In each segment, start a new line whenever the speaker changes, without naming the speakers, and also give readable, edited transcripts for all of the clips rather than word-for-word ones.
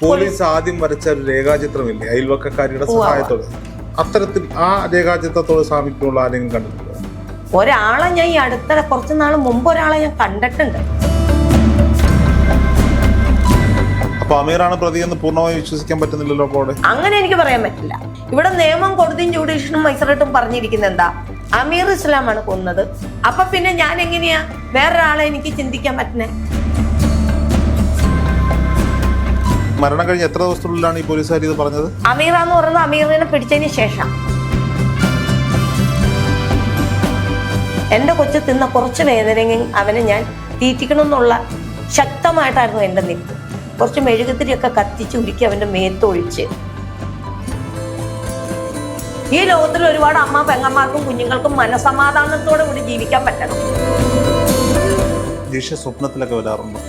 Police ആദ്യം വരച്ച ഒരു രേഖാചിത്രമില്ലേ അയൽവക്കക്കാരിയുടെ സഹായത്തോടെ, അത്തരത്തിൽ ആ രേഖാചിത്രത്തോട് സാമിക്കുള്ള ആരെങ്കിലും കണ്ടിട്ടുണ്ടോ?
ഒരാളെ ഞാൻ ഈ അടുത്ത കുറച്ച് നാൾ മുമ്പ് ഒരാളെ ഞാൻ കണ്ടിട്ടുണ്ട്.
അപ്പൊ അമീറാണ് പ്രതി എന്ന് പൂർണ്ണമായി വിശ്വസിക്കാൻ പറ്റുന്നില്ലല്ലോ. അപ്പോൾ
അങ്ങനെ എനിക്ക് പറയാൻ പറ്റില്ല. ഇവിടെ നിയമം കോടതിയും ജുഡീഷ്യനും മജിസ്ട്രേറ്റും പറഞ്ഞിരിക്കുന്നത് എന്താ, അമീർ ഇസ്ലാമാണ് കൊന്നത്. അപ്പൊ പിന്നെ ഞാൻ എങ്ങനെയാ വേറൊരാളെ എനിക്ക് ചിന്തിക്കാൻ പറ്റുന്നേ?
മരണം കഴിഞ്ഞ് എത്ര ദിവസത്തിനുള്ളിലാണ് ഈ പോലീസുകാർ ഇത് പറഞ്ഞത്?
അമീറാന്ന് പറയുന്നത് അമീറിനെ പിടിച്ചതിന് ശേഷം. എന്റെ കൊച്ചു തിന്ന കുറച്ച് വേദനയും അവനെ ഞാൻ തീറ്റിക്കണമെന്നുള്ള ശക്തമായിട്ടായിരുന്നു എന്റെ നിപ്പ്. കുറച്ച് മെഴുകുതിരിയൊക്കെ കത്തിച്ച് ഉരുക്കി അവന്റെ മേത്തൊഴിച്ച്. ഈ ലോകത്തിൽ ഒരുപാട് അമ്മ പെങ്ങന്മാർക്കും കുഞ്ഞുങ്ങൾക്കും മനസമാധാനത്തോടെ കൂടി ജീവിക്കാൻ പറ്റണം.
സ്വപ്നത്തിലൊക്കെ വരാറുണ്ടോ?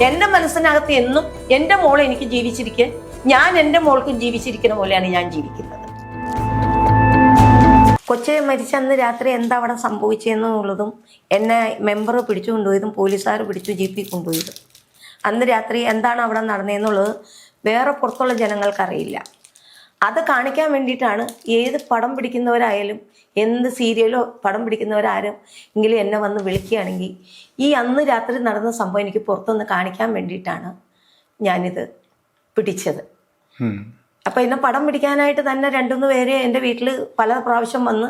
എന്റെ മനസ്സിനകത്ത് എന്നും എന്റെ മോളെ എനിക്ക് ജീവിച്ചിരിക്കെ, ഞാൻ എന്റെ മോൾക്കും ജീവിച്ചിരിക്കുന്ന പോലെയാണ് ഞാൻ ജീവിക്കുന്നത്. കൊച്ചെ മരിച്ച അന്ന് രാത്രി എന്താ അവിടെ സംഭവിച്ചതെന്നുള്ളതും എന്നെ മെമ്പർ പിടിച്ചു കൊണ്ടുപോയതും പോലീസുകാർ പിടിച്ചു ജീപ്പിൽ കൊണ്ടുപോയതും, അന്ന് രാത്രി എന്താണ് അവിടെ നടന്നതെന്നുള്ളത് വേറെ പുറത്തുള്ള ജനങ്ങൾക്കറിയില്ല. അത് കാണിക്കാൻ വേണ്ടിയിട്ടാണ് ഏത് പടം പിടിക്കുന്നവരായാലും എന്ത് സീരിയലോ പടം പിടിക്കുന്നവരാരും എങ്കിലും എന്നെ വന്ന് വിളിക്കുകയാണെങ്കിൽ ഈ അന്ന് രാത്രി നടന്ന സംഭവം എനിക്ക് പുറത്തുനിന്ന് കാണിക്കാൻ വേണ്ടിയിട്ടാണ് ഞാനിത് പിടിച്ചത്. അപ്പം എന്നെ പടം പിടിക്കാനായിട്ട് തന്നെ 2-3 പേര് എൻ്റെ വീട്ടിൽ പല പ്രാവശ്യം വന്ന്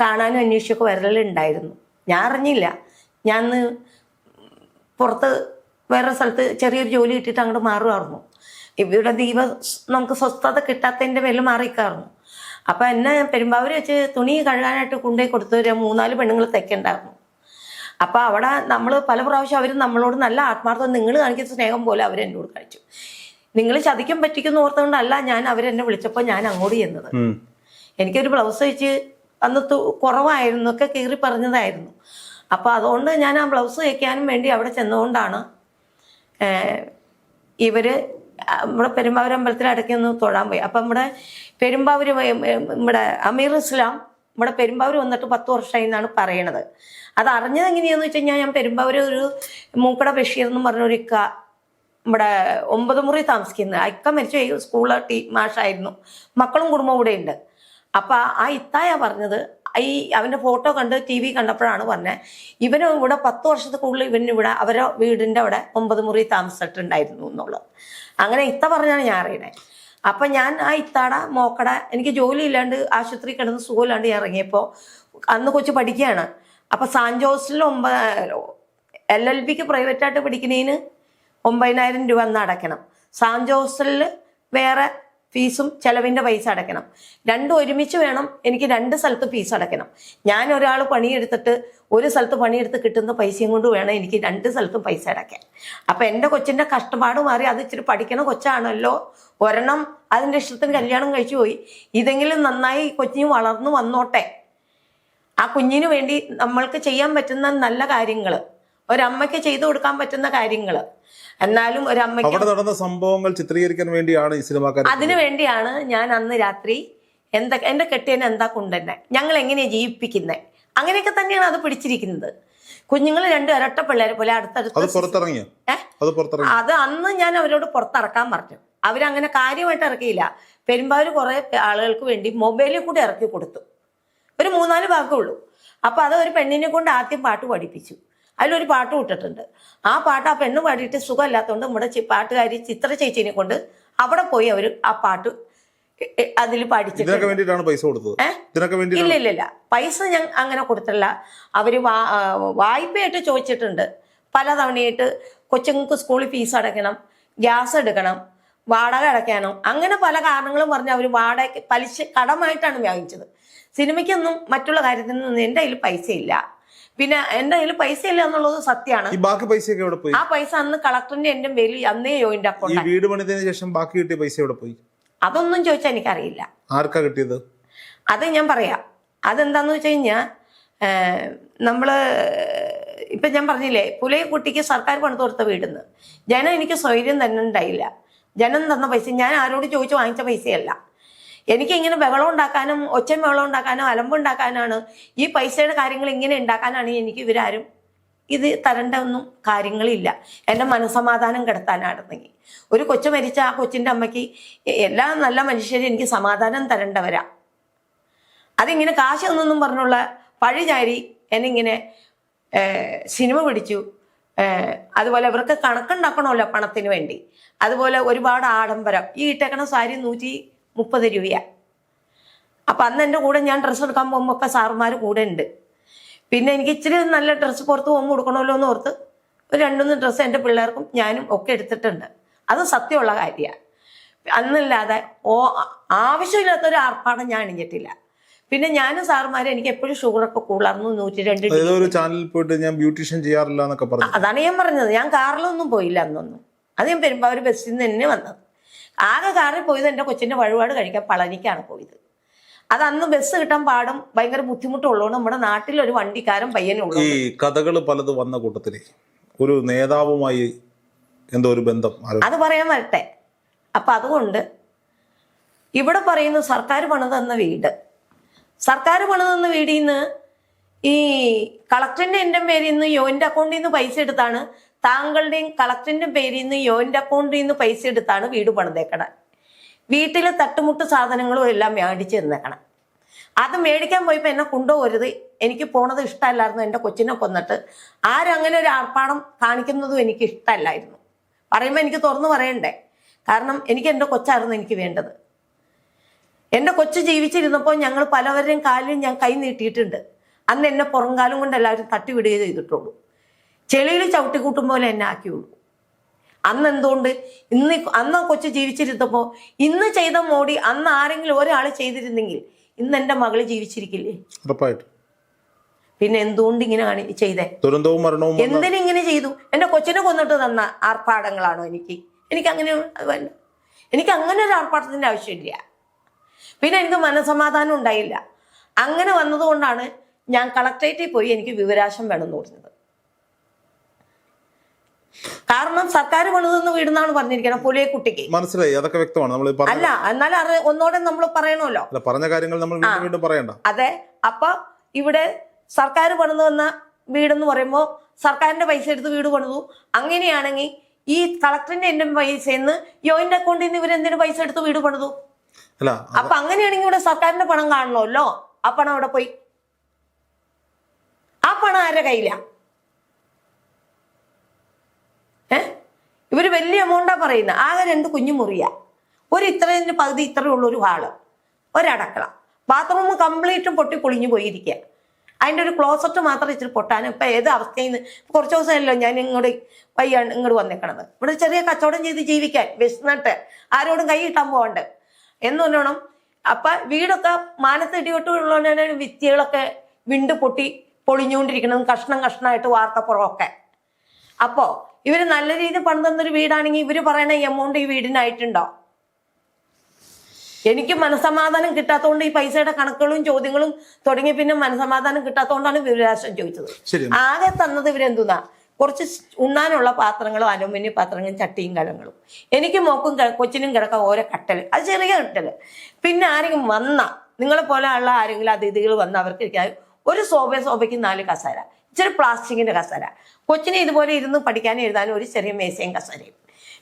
കാണാനും അന്വേഷിച്ചൊക്കെ വരലുണ്ടായിരുന്നു. ഞാൻ അറിഞ്ഞില്ല. ഞാൻ പുറത്ത് വേറെ സ്ഥലത്ത് ചെറിയൊരു ജോലി കിട്ടിയിട്ട് അങ്ങോട്ട് മാറുമായിരുന്നു. ഇവിടെ നമുക്ക് സ്വസ്ഥത കിട്ടാത്തതിൻ്റെ പേരിൽ മാറിക്കാറുന്നു. അപ്പം എന്നെ പെരുമ്പാവൂർ വെച്ച് തുണി കഴുകാനായിട്ട് കൊണ്ടുപോയി കൊടുത്തു 3-4 പെണ്ണുങ്ങൾ തെക്കുണ്ടായിരുന്നു. അപ്പം അവിടെ നമ്മൾ പല പ്രാവശ്യം അവർ നമ്മളോട് നല്ല ആത്മാർത്ഥം, നിങ്ങൾ കാണിക്കുന്ന സ്നേഹം പോലെ അവരെന്നോട് കാണിച്ചു. നിങ്ങൾ ചതിക്കും പറ്റിക്കുന്ന ഓർത്തുകൊണ്ടല്ല ഞാൻ അവരെന്നെ വിളിച്ചപ്പോൾ ഞാൻ അങ്ങോട്ട് ചെന്നത്. എനിക്കൊരു ബ്ലൗസ് വെച്ച് അന്ന് കുറവായിരുന്നു, ഒക്കെ കീറി പറഞ്ഞതായിരുന്നു. അപ്പം അതുകൊണ്ട് ഞാൻ ആ ബ്ലൗസ് വയ്ക്കാനും വേണ്ടി അവിടെ ചെന്നുകൊണ്ടാണ് ഇവർ നമ്മുടെ പെരുമ്പാവൂർ അമ്പലത്തിൽ അടയ്ക്കൊന്ന് തൊഴാൻ പോയി. അപ്പം നമ്മുടെ പെരുമ്പാവൂർ നമ്മുടെ അമീർ ഇസ്ലാം നമ്മുടെ പെരുമ്പാവൂർ വന്നിട്ട് 10 വർഷമായി എന്നാണ് പറയണത്. അത് അറിഞ്ഞത് എങ്ങനെയാണെന്ന് വെച്ച് കഴിഞ്ഞാൽ, ഞാൻ പെരുമ്പാവൂർ ഒരു മൂക്കട ബഷീർ എന്ന് പറഞ്ഞൊരു ഇക്ക നമ്മുടെ 9 മുറി താമസിക്കുന്നത്, ഇക്ക മരിച്ചു പോയി, സ്കൂളിൽ മാഷായിരുന്നു, മക്കളും കുടുംബവും കൂടെ ഉണ്ട്. അപ്പം ആ ഇത്തായ പറഞ്ഞത്, ഈ അവൻ്റെ ഫോട്ടോ കണ്ട് TV കണ്ടപ്പോഴാണ് പറഞ്ഞത്, ഇവന് ഇവിടെ 10 വർഷത്തിൽ കൂടുതൽ ഇവനിവിടെ അവരെ വീടിൻ്റെ അവിടെ 9 മുറി താമസിച്ചിട്ടുണ്ടായിരുന്നു എന്നുള്ളത്. അങ്ങനെ ഇത്ത പറഞ്ഞാണ് ഞാൻ അറിയണേ. അപ്പം ഞാൻ ആ ഇത്താട മോക്കട, എനിക്ക് ജോലി ഇല്ലാണ്ട് ആശുപത്രി കിടന്ന് സുഖമില്ലാണ്ട് ഞാൻ ഇറങ്ങിയപ്പോൾ അന്ന് കൊച്ചു പഠിക്കുകയാണ്. അപ്പം സാൻ ജോസിൽ LLBക്ക് പ്രൈവറ്റായിട്ട് പഠിക്കുന്നതിന് 9,000 രൂപ അന്ന് അടയ്ക്കണം. സാൻ ജോസിൽ വേറെ ഫീസും ചെലവിൻ്റെ പൈസ അടയ്ക്കണം. രണ്ടും ഒരുമിച്ച് വേണം എനിക്ക് 2 സ്ഥലത്ത് ഫീസ് അടയ്ക്കണം. ഞാൻ ഒരാൾ പണിയെടുത്തിട്ട് ഒരു സ്ഥലത്ത് പണിയെടുത്ത് കിട്ടുന്ന പൈസയും കൊണ്ട് വേണം എനിക്ക് 2 സ്ഥലത്തും പൈസ അടയ്ക്കാൻ. അപ്പം എൻ്റെ കൊച്ചിൻ്റെ കഷ്ടപ്പാട് മാറി, അത് ഇച്ചിരി പഠിക്കണ കൊച്ചാണല്ലോ, ഒരെണ്ണം അതിൻ്റെ ഇഷ്ടത്തിന് കല്യാണം കഴിച്ചു പോയി, ഇതെങ്കിലും നന്നായി കൊച്ചിന് വളർന്നു വന്നോട്ടെ. ആ കുഞ്ഞിന് വേണ്ടി നമ്മൾക്ക് ചെയ്യാൻ പറ്റുന്ന നല്ല കാര്യങ്ങൾ, ഒരമ്മയ്ക്ക് ചെയ്തു കൊടുക്കാൻ പറ്റുന്ന കാര്യങ്ങൾ, എന്നാലും ഒരമ്മയ്ക്ക്
അവിടെ നടന്ന സംഭവങ്ങൾ ചിത്രീകരിക്കാൻ വേണ്ടിയാണ് ഈ സിനിമാക്കാർ.
അതിനു വേണ്ടിയാണ് ഞാൻ അന്ന് രാത്രി എന്റെ കെട്ടിയനെ എന്താ കൊണ്ടുതന്നെ, ഞങ്ങൾ എങ്ങനെയാ ജീവിപ്പിക്കുന്നത്, അങ്ങനെയൊക്കെ തന്നെയാണ് അത് പിടിച്ചിരിക്കുന്നത്. കുഞ്ഞുങ്ങൾ 2 ഇരട്ട പിള്ളേരെ പോലെ അടുത്തടുത്ത്. അത് അന്ന് ഞാൻ അവരോട് പുറത്തിറക്കാൻ പറഞ്ഞു. അവരങ്ങനെ കാര്യമായിട്ട് ഇറക്കിയില്ല. പെരുമ്പാവൂർ കുറെ ആളുകൾക്ക് വേണ്ടി മൊബൈലിൽ കൂടെ ഇറക്കി കൊടുത്തു. ഒരു 3-4 ഭാഗമുള്ളൂ. അപ്പൊ അത് ഒരു പെണ്ണിനെ കൊണ്ട് ആദ്യം പാട്ട് പഠിപ്പിച്ചു. അതിലൊരു പാട്ട് വിട്ടിട്ടുണ്ട്. ആ പാട്ട് ആ പെണ്ണ് പാടിയിട്ട് സുഖമില്ലാത്തതുകൊണ്ട് നമ്മുടെ പാട്ടുകാരി ചിത്ര ചേച്ചിനെ കൊണ്ട് അവിടെ പോയി അവർ ആ പാട്ട് അതിൽ പഠിച്ചിട്ടുണ്ട്. ഇല്ല പൈസ ഞാൻ അങ്ങനെ കൊടുത്തില്ല. അവര് വായ്പയായിട്ട് ചോദിച്ചിട്ടുണ്ട് പല തവണയായിട്ട്. കൊച്ചുങ്ങൾക്ക് സ്കൂളിൽ ഫീസ് അടയ്ക്കണം, ഗ്യാസ് എടുക്കണം, വാടക അടയ്ക്കാനോ, അങ്ങനെ പല കാരണങ്ങളും പറഞ്ഞ് അവർ വാടക പലിശ കടമായിട്ടാണ് വാങ്ങിച്ചത്. സിനിമയ്ക്കൊന്നും മറ്റുള്ള കാര്യത്തിനൊന്നും എൻ്റെ കയ്യിൽ പൈസ ഇല്ല. പിന്നെ എൻ്റെ കയ്യിൽ പൈസ ഇല്ല എന്നുള്ളത് സത്യമാണ്. ആ പൈസ അന്ന് കളക്ടറിന്റെ എൻ്റെ പേരിൽ അന്നേ ജോയിന്റ് അക്കൗണ്ട്.
വീട് പണിതിന് ശേഷം ബാക്കി കിട്ടിയ പൈസ എവിടെ പോയി?
അതൊന്നും ചോദിച്ചാൽ എനിക്കറിയില്ല.
ആർക്കാ കിട്ടിയത്?
അത് ഞാൻ പറയാം. അതെന്താന്ന് വെച്ച് കഴിഞ്ഞാൽ, നമ്മള് ഇപ്പൊ ഞാൻ പറഞ്ഞില്ലേ, പുലയക്കുട്ടിക്ക് സർക്കാർ പണിത് കൊടുത്ത വീടുന്ന് ജനം എനിക്ക് സ്വൈര്യം തന്നെ ഉണ്ടായില്ല. ജനം തന്ന പൈസ ഞാൻ ആരോട് ചോദിച്ചു വാങ്ങിച്ച പൈസയല്ല. എനിക്കിങ്ങനെ ബഹളം ഉണ്ടാക്കാനും ഒച്ചയും ബഹളം ഉണ്ടാക്കാനും അലമ്പുണ്ടാക്കാനാണ്, ഈ പൈസയുടെ കാര്യങ്ങൾ ഇങ്ങനെ ഉണ്ടാക്കാനാണ് എനിക്ക് ഇവരാരും ഇത് തരേണ്ട ഒന്നും കാര്യങ്ങളില്ല. എൻ്റെ മനസ്സമാധാനം കിടത്താനായിരുന്നെങ്കിൽ ഒരു കൊച്ചു മരിച്ച ആ കൊച്ചിൻ്റെ അമ്മയ്ക്ക് എല്ലാ നല്ല മനുഷ്യരും എനിക്ക് സമാധാനം തരേണ്ടവരാ. അതിങ്ങനെ കാശ് എന്നൊന്നും പറഞ്ഞുള്ള പഴിചാരി എന്നിങ്ങനെ സിനിമ പിടിച്ചു. അതുപോലെ ഇവർക്ക് കണക്കുണ്ടാക്കണമല്ലോ പണത്തിന് വേണ്ടി. അതുപോലെ ഒരുപാട് ആഡംബരം. ഈ ഇട്ടേക്കണ സാരി 130 രൂപയാണ്. അപ്പം അന്ന് എൻ്റെ കൂടെ ഞാൻ ഡ്രസ്സ് എടുക്കാൻ പോകുമ്പോൾ ഒക്കെ സാറുമാർ കൂടെ ഉണ്ട്. പിന്നെ എനിക്ക് ഇച്ചിരി നല്ല ഡ്രസ്സ് പുറത്ത് പോകുമ്പോൾ കൊടുക്കണമല്ലോ എന്ന് ഓർത്ത് ഒരു 2-3 ഡ്രസ്സ് എൻ്റെ പിള്ളേർക്കും ഞാനും ഒക്കെ എടുത്തിട്ടുണ്ട്. അത് സത്യമുള്ള കാര്യമാണ്. അന്നില്ലാതെ ആവശ്യമില്ലാത്തൊരു ആർപ്പാടം ഞാൻ അണിഞ്ഞിട്ടില്ല. പിന്നെ ഞാനും സാറുമാരും എനിക്ക് എപ്പോഴും ഷുഗറൊക്കെ കൂടുതലായിരുന്നു. 102
ചാനലിൽ പോയിട്ട് ഞാൻ ബ്യൂട്ടീഷ്യൻ ചെയ്യാറില്ല എന്നൊക്കെ പറഞ്ഞു.
അതാണ് ഞാൻ പറഞ്ഞത്. ഞാൻ കാറിലൊന്നും പോയില്ല അന്നൊന്നും. അത് ഞാൻ പെരുമ്പാവൂർ ബസ്സിൽ നിന്ന് തന്നെ വന്നത്. ആകെ കാറിൽ പോയത് എൻ്റെ കൊച്ചിൻ്റെ വഴിപാട് കഴിക്കാൻ പളനിക്കാണ് പോയത്. അത് അന്ന് ബസ് കിട്ടാൻ പാടും ഭയങ്കര ബുദ്ധിമുട്ടുള്ളതുകൊണ്ട് നമ്മുടെ നാട്ടിൽ ഒരു വണ്ടിക്കാരൻ പയ്യനുള്ളൂ.
ഈ കഥകൾ പലത് വന്ന കൂട്ടത്തില് ഒരു നേതാവുമായി എന്തോ ഒരു ബന്ധം
അത് പറയാൻ വരട്ടെ. അപ്പൊ അതുകൊണ്ട് ഇവിടെ പറയുന്നു സർക്കാർ പണിതന്ന വീട്. സർക്കാർ പണിതന്ന വീടിൽ നിന്ന് ഈ കളക്ടറിന്റെ എൻ്റെ പേരിൽ നിന്ന് യോന്റെ അക്കൗണ്ടിൽ നിന്ന് പൈസ എടുത്താണ്, താങ്കളുടെയും കളക്ടറിന്റെ പേരിൽ നിന്ന് യോന്റെ അക്കൗണ്ടിൽ നിന്ന് പൈസ എടുത്താണ് വീട് പണിതേക്കണം. വീട്ടിലെ തട്ടുമുട്ട് സാധനങ്ങളും എല്ലാം മേടിച്ച് തന്നേക്കണം. അത് മേടിക്കാൻ പോയപ്പോൾ എന്നെ കൊണ്ടുപോകരുത്, എനിക്ക് പോണത് ഇഷ്ടമല്ലായിരുന്നു. എൻ്റെ കൊച്ചിനെ കൊന്നിട്ട് ആരങ്ങനെ ഒരു ആർപ്പാടം കാണിക്കുന്നതും എനിക്ക് ഇഷ്ടമല്ലായിരുന്നു. പറയുമ്പോൾ എനിക്ക് തുറന്നു പറയണ്ടേ. കാരണം എനിക്ക് എൻ്റെ കൊച്ചായിരുന്നു എനിക്ക് വേണ്ടത്. എൻ്റെ കൊച്ചു ജീവിച്ചിരുന്നപ്പോൾ ഞങ്ങൾ പലവരുടെയും കാലിലും ഞാൻ കൈ നീട്ടിയിട്ടുണ്ട്. അന്ന് എന്നെ പുറംകാലം കൊണ്ട് എല്ലാവരും തട്ടിവിടുകയും ചെയ്തിട്ടുള്ളൂ. ചെളിയിൽ ചവിട്ടിക്കൂട്ടും പോലെ എന്നെ ആക്കിയുള്ളൂ. അന്ന് എന്തുകൊണ്ട് അന്ന് കൊച്ചു ജീവിച്ചിരുന്നപ്പോൾ ഇന്ന് ചെയ്ത മോടി അന്ന് ആരെങ്കിലും ഒരാൾ ചെയ്തിരുന്നെങ്കിൽ ഇന്ന് എൻ്റെ മകള് ജീവിച്ചിരിക്കില്ലേ? പിന്നെ എന്തുകൊണ്ട് ഇങ്ങനെ ചെയ്തേ?
ദുരന്തവും മരണവും
എന്തിനിങ്ങനെ ചെയ്തു? എൻ്റെ കൊച്ചിനെ കൊന്നിട്ട് തന്ന ആർപ്പാടങ്ങളാണോ എനിക്ക് അങ്ങനെ വേണ്ട. എനിക്ക് അങ്ങനെ ഒരു ആർപ്പാടത്തിന്റെ ആവശ്യമില്ല. പിന്നെ എനിക്ക് മനസമാധാനം ഉണ്ടായില്ല. അങ്ങനെ വന്നതുകൊണ്ടാണ് ഞാൻ കളക്ടറേറ്റിൽ പോയി എനിക്ക് വിവരാശം വേണമെന്ന് പറഞ്ഞത്. കാരണം സർക്കാർ പണിതെന്ന് വീടുന്നാണ് പറഞ്ഞിരിക്കണം പുലിയെ കുട്ടിക്ക്.
മനസ്സിലായി, അതൊക്കെ വ്യക്തമാണ്.
അല്ല എന്നാലും ഒന്നോടെ നമ്മൾ പറയണമല്ലോ,
പറഞ്ഞ കാര്യങ്ങൾ നമ്മൾ വീണ്ടും പറയണ്ട.
അതെ. അപ്പൊ ഇവിടെ സർക്കാർ പണിത് വന്ന വീടെന്ന് പറയുമ്പോൾ സർക്കാരിന്റെ പൈസ എടുത്ത് വീട് പണിതു. അങ്ങനെയാണെങ്കിൽ ഈ കളക്ടറിന്റെ എൻ്റെ പൈസന്ന് യോയിന്റെ അക്കൗണ്ടിൽ നിന്ന് ഇവരെന്തിനു പൈസ എടുത്ത് വീട് പണിതു? അപ്പൊ അങ്ങനെയാണെങ്കിൽ ഇവിടെ സർക്കാരിന്റെ പണം കാണണമല്ലോ. ആ പണം അവിടെ പോയി. ആ പണം ആരുടെ കയ്യില? ഇവര് വലിയ എമൗണ്ടാ പറയുന്നത്. ആകെ 2 കുഞ്ഞു മുറിയാ, ഒരു ഇത്രേന്റെ പകുതി ഇത്രയുള്ള ഒരു ഹാള്, ഒരടക്കള, ബാത്റൂം കംപ്ലീറ്റും പൊട്ടി പൊളിഞ്ഞു പോയിരിക്കുക. അതിൻ്റെ ഒരു ക്ലോസറ്റ് മാത്രം ഇച്ചിരി പൊട്ടാനും. ഇപ്പം ഏത് അവസ്ഥയിൽ നിന്ന് കുറച്ച് ദിവസമല്ലോ ഞാൻ ഇങ്ങോട്ട് വന്നേക്കണത്. ഇവിടെ ചെറിയ കച്ചവടം ചെയ്ത് ജീവിക്കാൻ വിശന്നിട്ട് ആരോടും കൈ കിട്ടാൻ പോകണ്ട് എന്ന് പറഞ്ഞോണം. അപ്പം വീടൊക്കെ മാനത്ത് ഇടിവെട്ടുള്ളതിനാണ് ഭിത്തികളൊക്കെ വിണ്ട് പൊട്ടി പൊളിഞ്ഞുകൊണ്ടിരിക്കണത്, കഷ്ണം കഷ്ണമായിട്ട് വാർത്തപ്പുറമൊക്കെ. അപ്പോൾ ഇവർ നല്ല രീതിയിൽ പണിതന്നൊരു വീടാണെങ്കിൽ ഇവർ പറയണ എമൗണ്ട് ഈ വീടിനായിട്ടുണ്ടോ? എനിക്ക് മനസമാധാനം കിട്ടാത്തതുകൊണ്ട് ഈ പൈസയുടെ കണക്കുകളും ചോദ്യങ്ങളും തുടങ്ങി. പിന്നെ മനസമാധാനം കിട്ടാത്തതുകൊണ്ടാണ് വിവരാശം ചോദിച്ചത്. ആകെ തന്നത് ഇവരെന്തുന്നാ? കുറച്ച് ഉണ്ണാനുള്ള പാത്രങ്ങളും അലുമിനിയം പാത്രങ്ങളും ചട്ടിയും കലങ്ങളും. എനിക്ക് മോക്കും കൊച്ചിനും കിടക്കാൻ ഓരോ കട്ടല്, അത് ചെറിയ കട്ടല്. പിന്നെ ആരെങ്കിലും നിങ്ങളെ പോലെ ഉള്ള ആരെങ്കിലും അതിഥികൾ വന്ന് അവർക്ക് ഇരിക്കാൻ ഒരു സോഫയ്ക്ക് 4 കസേര, ഇച്ചിരി പ്ലാസ്റ്റിക്കിന്റെ കസേര, കൊച്ചിനെ ഇതുപോലെ ഇരുന്ന് പഠിക്കാനും എഴുതാനും ഒരു ചെറിയ മേശയും കസേരയും.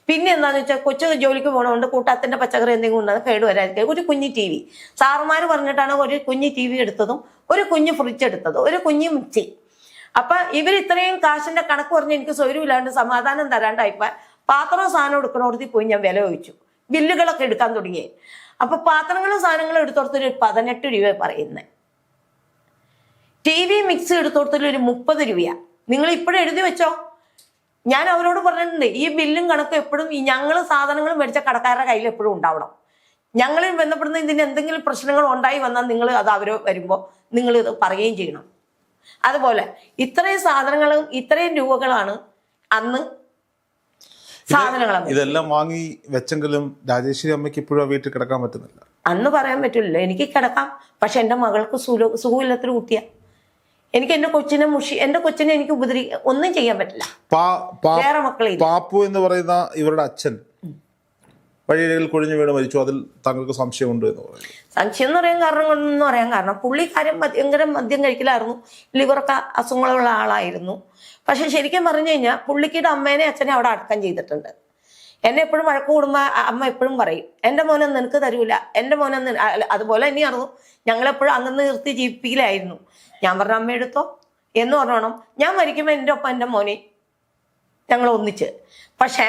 പിന്നെ എന്താണെന്ന് വെച്ചാൽ കൊച്ചു ജോലിക്ക് പോകണതുകൊണ്ട് കൂട്ടാത്തിന്റെ പച്ചക്കറി എന്തെങ്കിലും ഉണ്ടെന്ന് കേടുവരാതിരിക്കുക ഒരു കുഞ്ഞു TV. സാറുമാർ പറഞ്ഞിട്ടാണ് ഒരു കുഞ്ഞു TV എടുത്തതും ഒരു കുഞ്ഞു ഫ്രിഡ്ജ് എടുത്തതും ഒരു കുഞ്ഞു മിക്സി. അപ്പൊ ഇവർ ഇത്രയും കാശിന്റെ കണക്ക് പറഞ്ഞ് എനിക്ക് സൗകര്യമില്ലാണ്ട് സമാധാനം തരാണ്ടായിപ്പോ പാത്രവും സാധനം എടുക്കണോടത്തിൽ പോയി ഞാൻ വില ചോദിച്ചു. ബില്ലുകളൊക്കെ എടുക്കാൻ തുടങ്ങി. അപ്പൊ പാത്രങ്ങളും സാധനങ്ങളും എടുത്തോടത്തൊരു 18 രൂപ പറയുന്നത്. TV മിക്സി എടുത്തോടത്തിൽ ഒരു 30 രൂപയാ. നിങ്ങൾ ഇപ്പോഴും എഴുതി വെച്ചോ. ഞാൻ അവരോട് പറഞ്ഞിട്ടുണ്ട്, ഈ ബില്ലും കണക്കും എപ്പോഴും ഞങ്ങൾ സാധനങ്ങൾ മേടിച്ച കടക്കാരുടെ കയ്യിൽ എപ്പോഴും ഉണ്ടാവണം. ഞങ്ങളിൽ ബന്ധപ്പെടുന്ന ഇതിന് എന്തെങ്കിലും പ്രശ്നങ്ങൾ ഉണ്ടായി വന്നാൽ നിങ്ങൾ അത് അവരോ വരുമ്പോൾ നിങ്ങൾ ഇത് പറയുകയും ചെയ്യണം. അതുപോലെ ഇത്രയും സാധനങ്ങളും ഇത്രയും രൂപകളാണ് അന്ന് സാധനങ്ങൾ.
ഇതെല്ലാം വാങ്ങി വെച്ചെങ്കിലും രാജേശ്വരി അമ്മയ്ക്ക് ഇപ്പോഴും വീട്ടിൽ കിടക്കാൻ പറ്റുന്നില്ല.
അന്ന് പറയാൻ പറ്റില്ലല്ലോ. എനിക്ക് കിടക്കാം, പക്ഷെ എൻ്റെ മകൾക്ക് സുഖമില്ലാത്തൊരു കുട്ടിയാ. എനിക്ക് എൻ്റെ കൊച്ചിനെ എനിക്ക് ഒന്നും ചെയ്യാൻ പറ്റില്ല. വേറെ മക്കളെ
പാപ്പു എന്ന് പറയുന്ന ഇവരുടെ അച്ഛൻ വഴിയിൽ കുഴിഞ്ഞു വീണ് മരിച്ചു, അതിൽ താങ്കൾക്ക് സംശയമുണ്ട് എന്ന് പറയുന്നത്?
സംശയം എന്ന് പറയാൻ കാരണം കൊണ്ടെന്ന് പറയാൻ കാരണം പുള്ളിക്കാരൻ ഭയങ്കര മദ്യം കഴിക്കലായിരുന്നു, ലിവറൊക്കെ അസുഖങ്ങളുള്ള ആളായിരുന്നു. പക്ഷെ ശരിക്കും പറഞ്ഞു കഴിഞ്ഞാൽ പുള്ളിക്കിയുടെ അമ്മേനെ അച്ഛനെ അവിടെ അടക്കം ചെയ്തിട്ടുണ്ട്. എന്നെ എപ്പോഴും വഴക്ക് കൂടുമ്പോൾ അമ്മ എപ്പോഴും പറയും, എൻ്റെ മോനെ നിനക്ക് തരൂല, എൻ്റെ മോനെ അതുപോലെ തന്നെയായിരുന്നു. ഞങ്ങളെപ്പോഴും അന്ന് നിർത്തി ജീവിപ്പിക്കലായിരുന്നു. ഞാൻ പറഞ്ഞ അമ്മ എടുത്തോ എന്ന് പറഞ്ഞോണം, ഞാൻ മരിക്കുമ്പോൾ എൻ്റെ ഒപ്പം എൻ്റെ മോനെ ഞങ്ങൾ ഒന്നിച്ച്. പക്ഷേ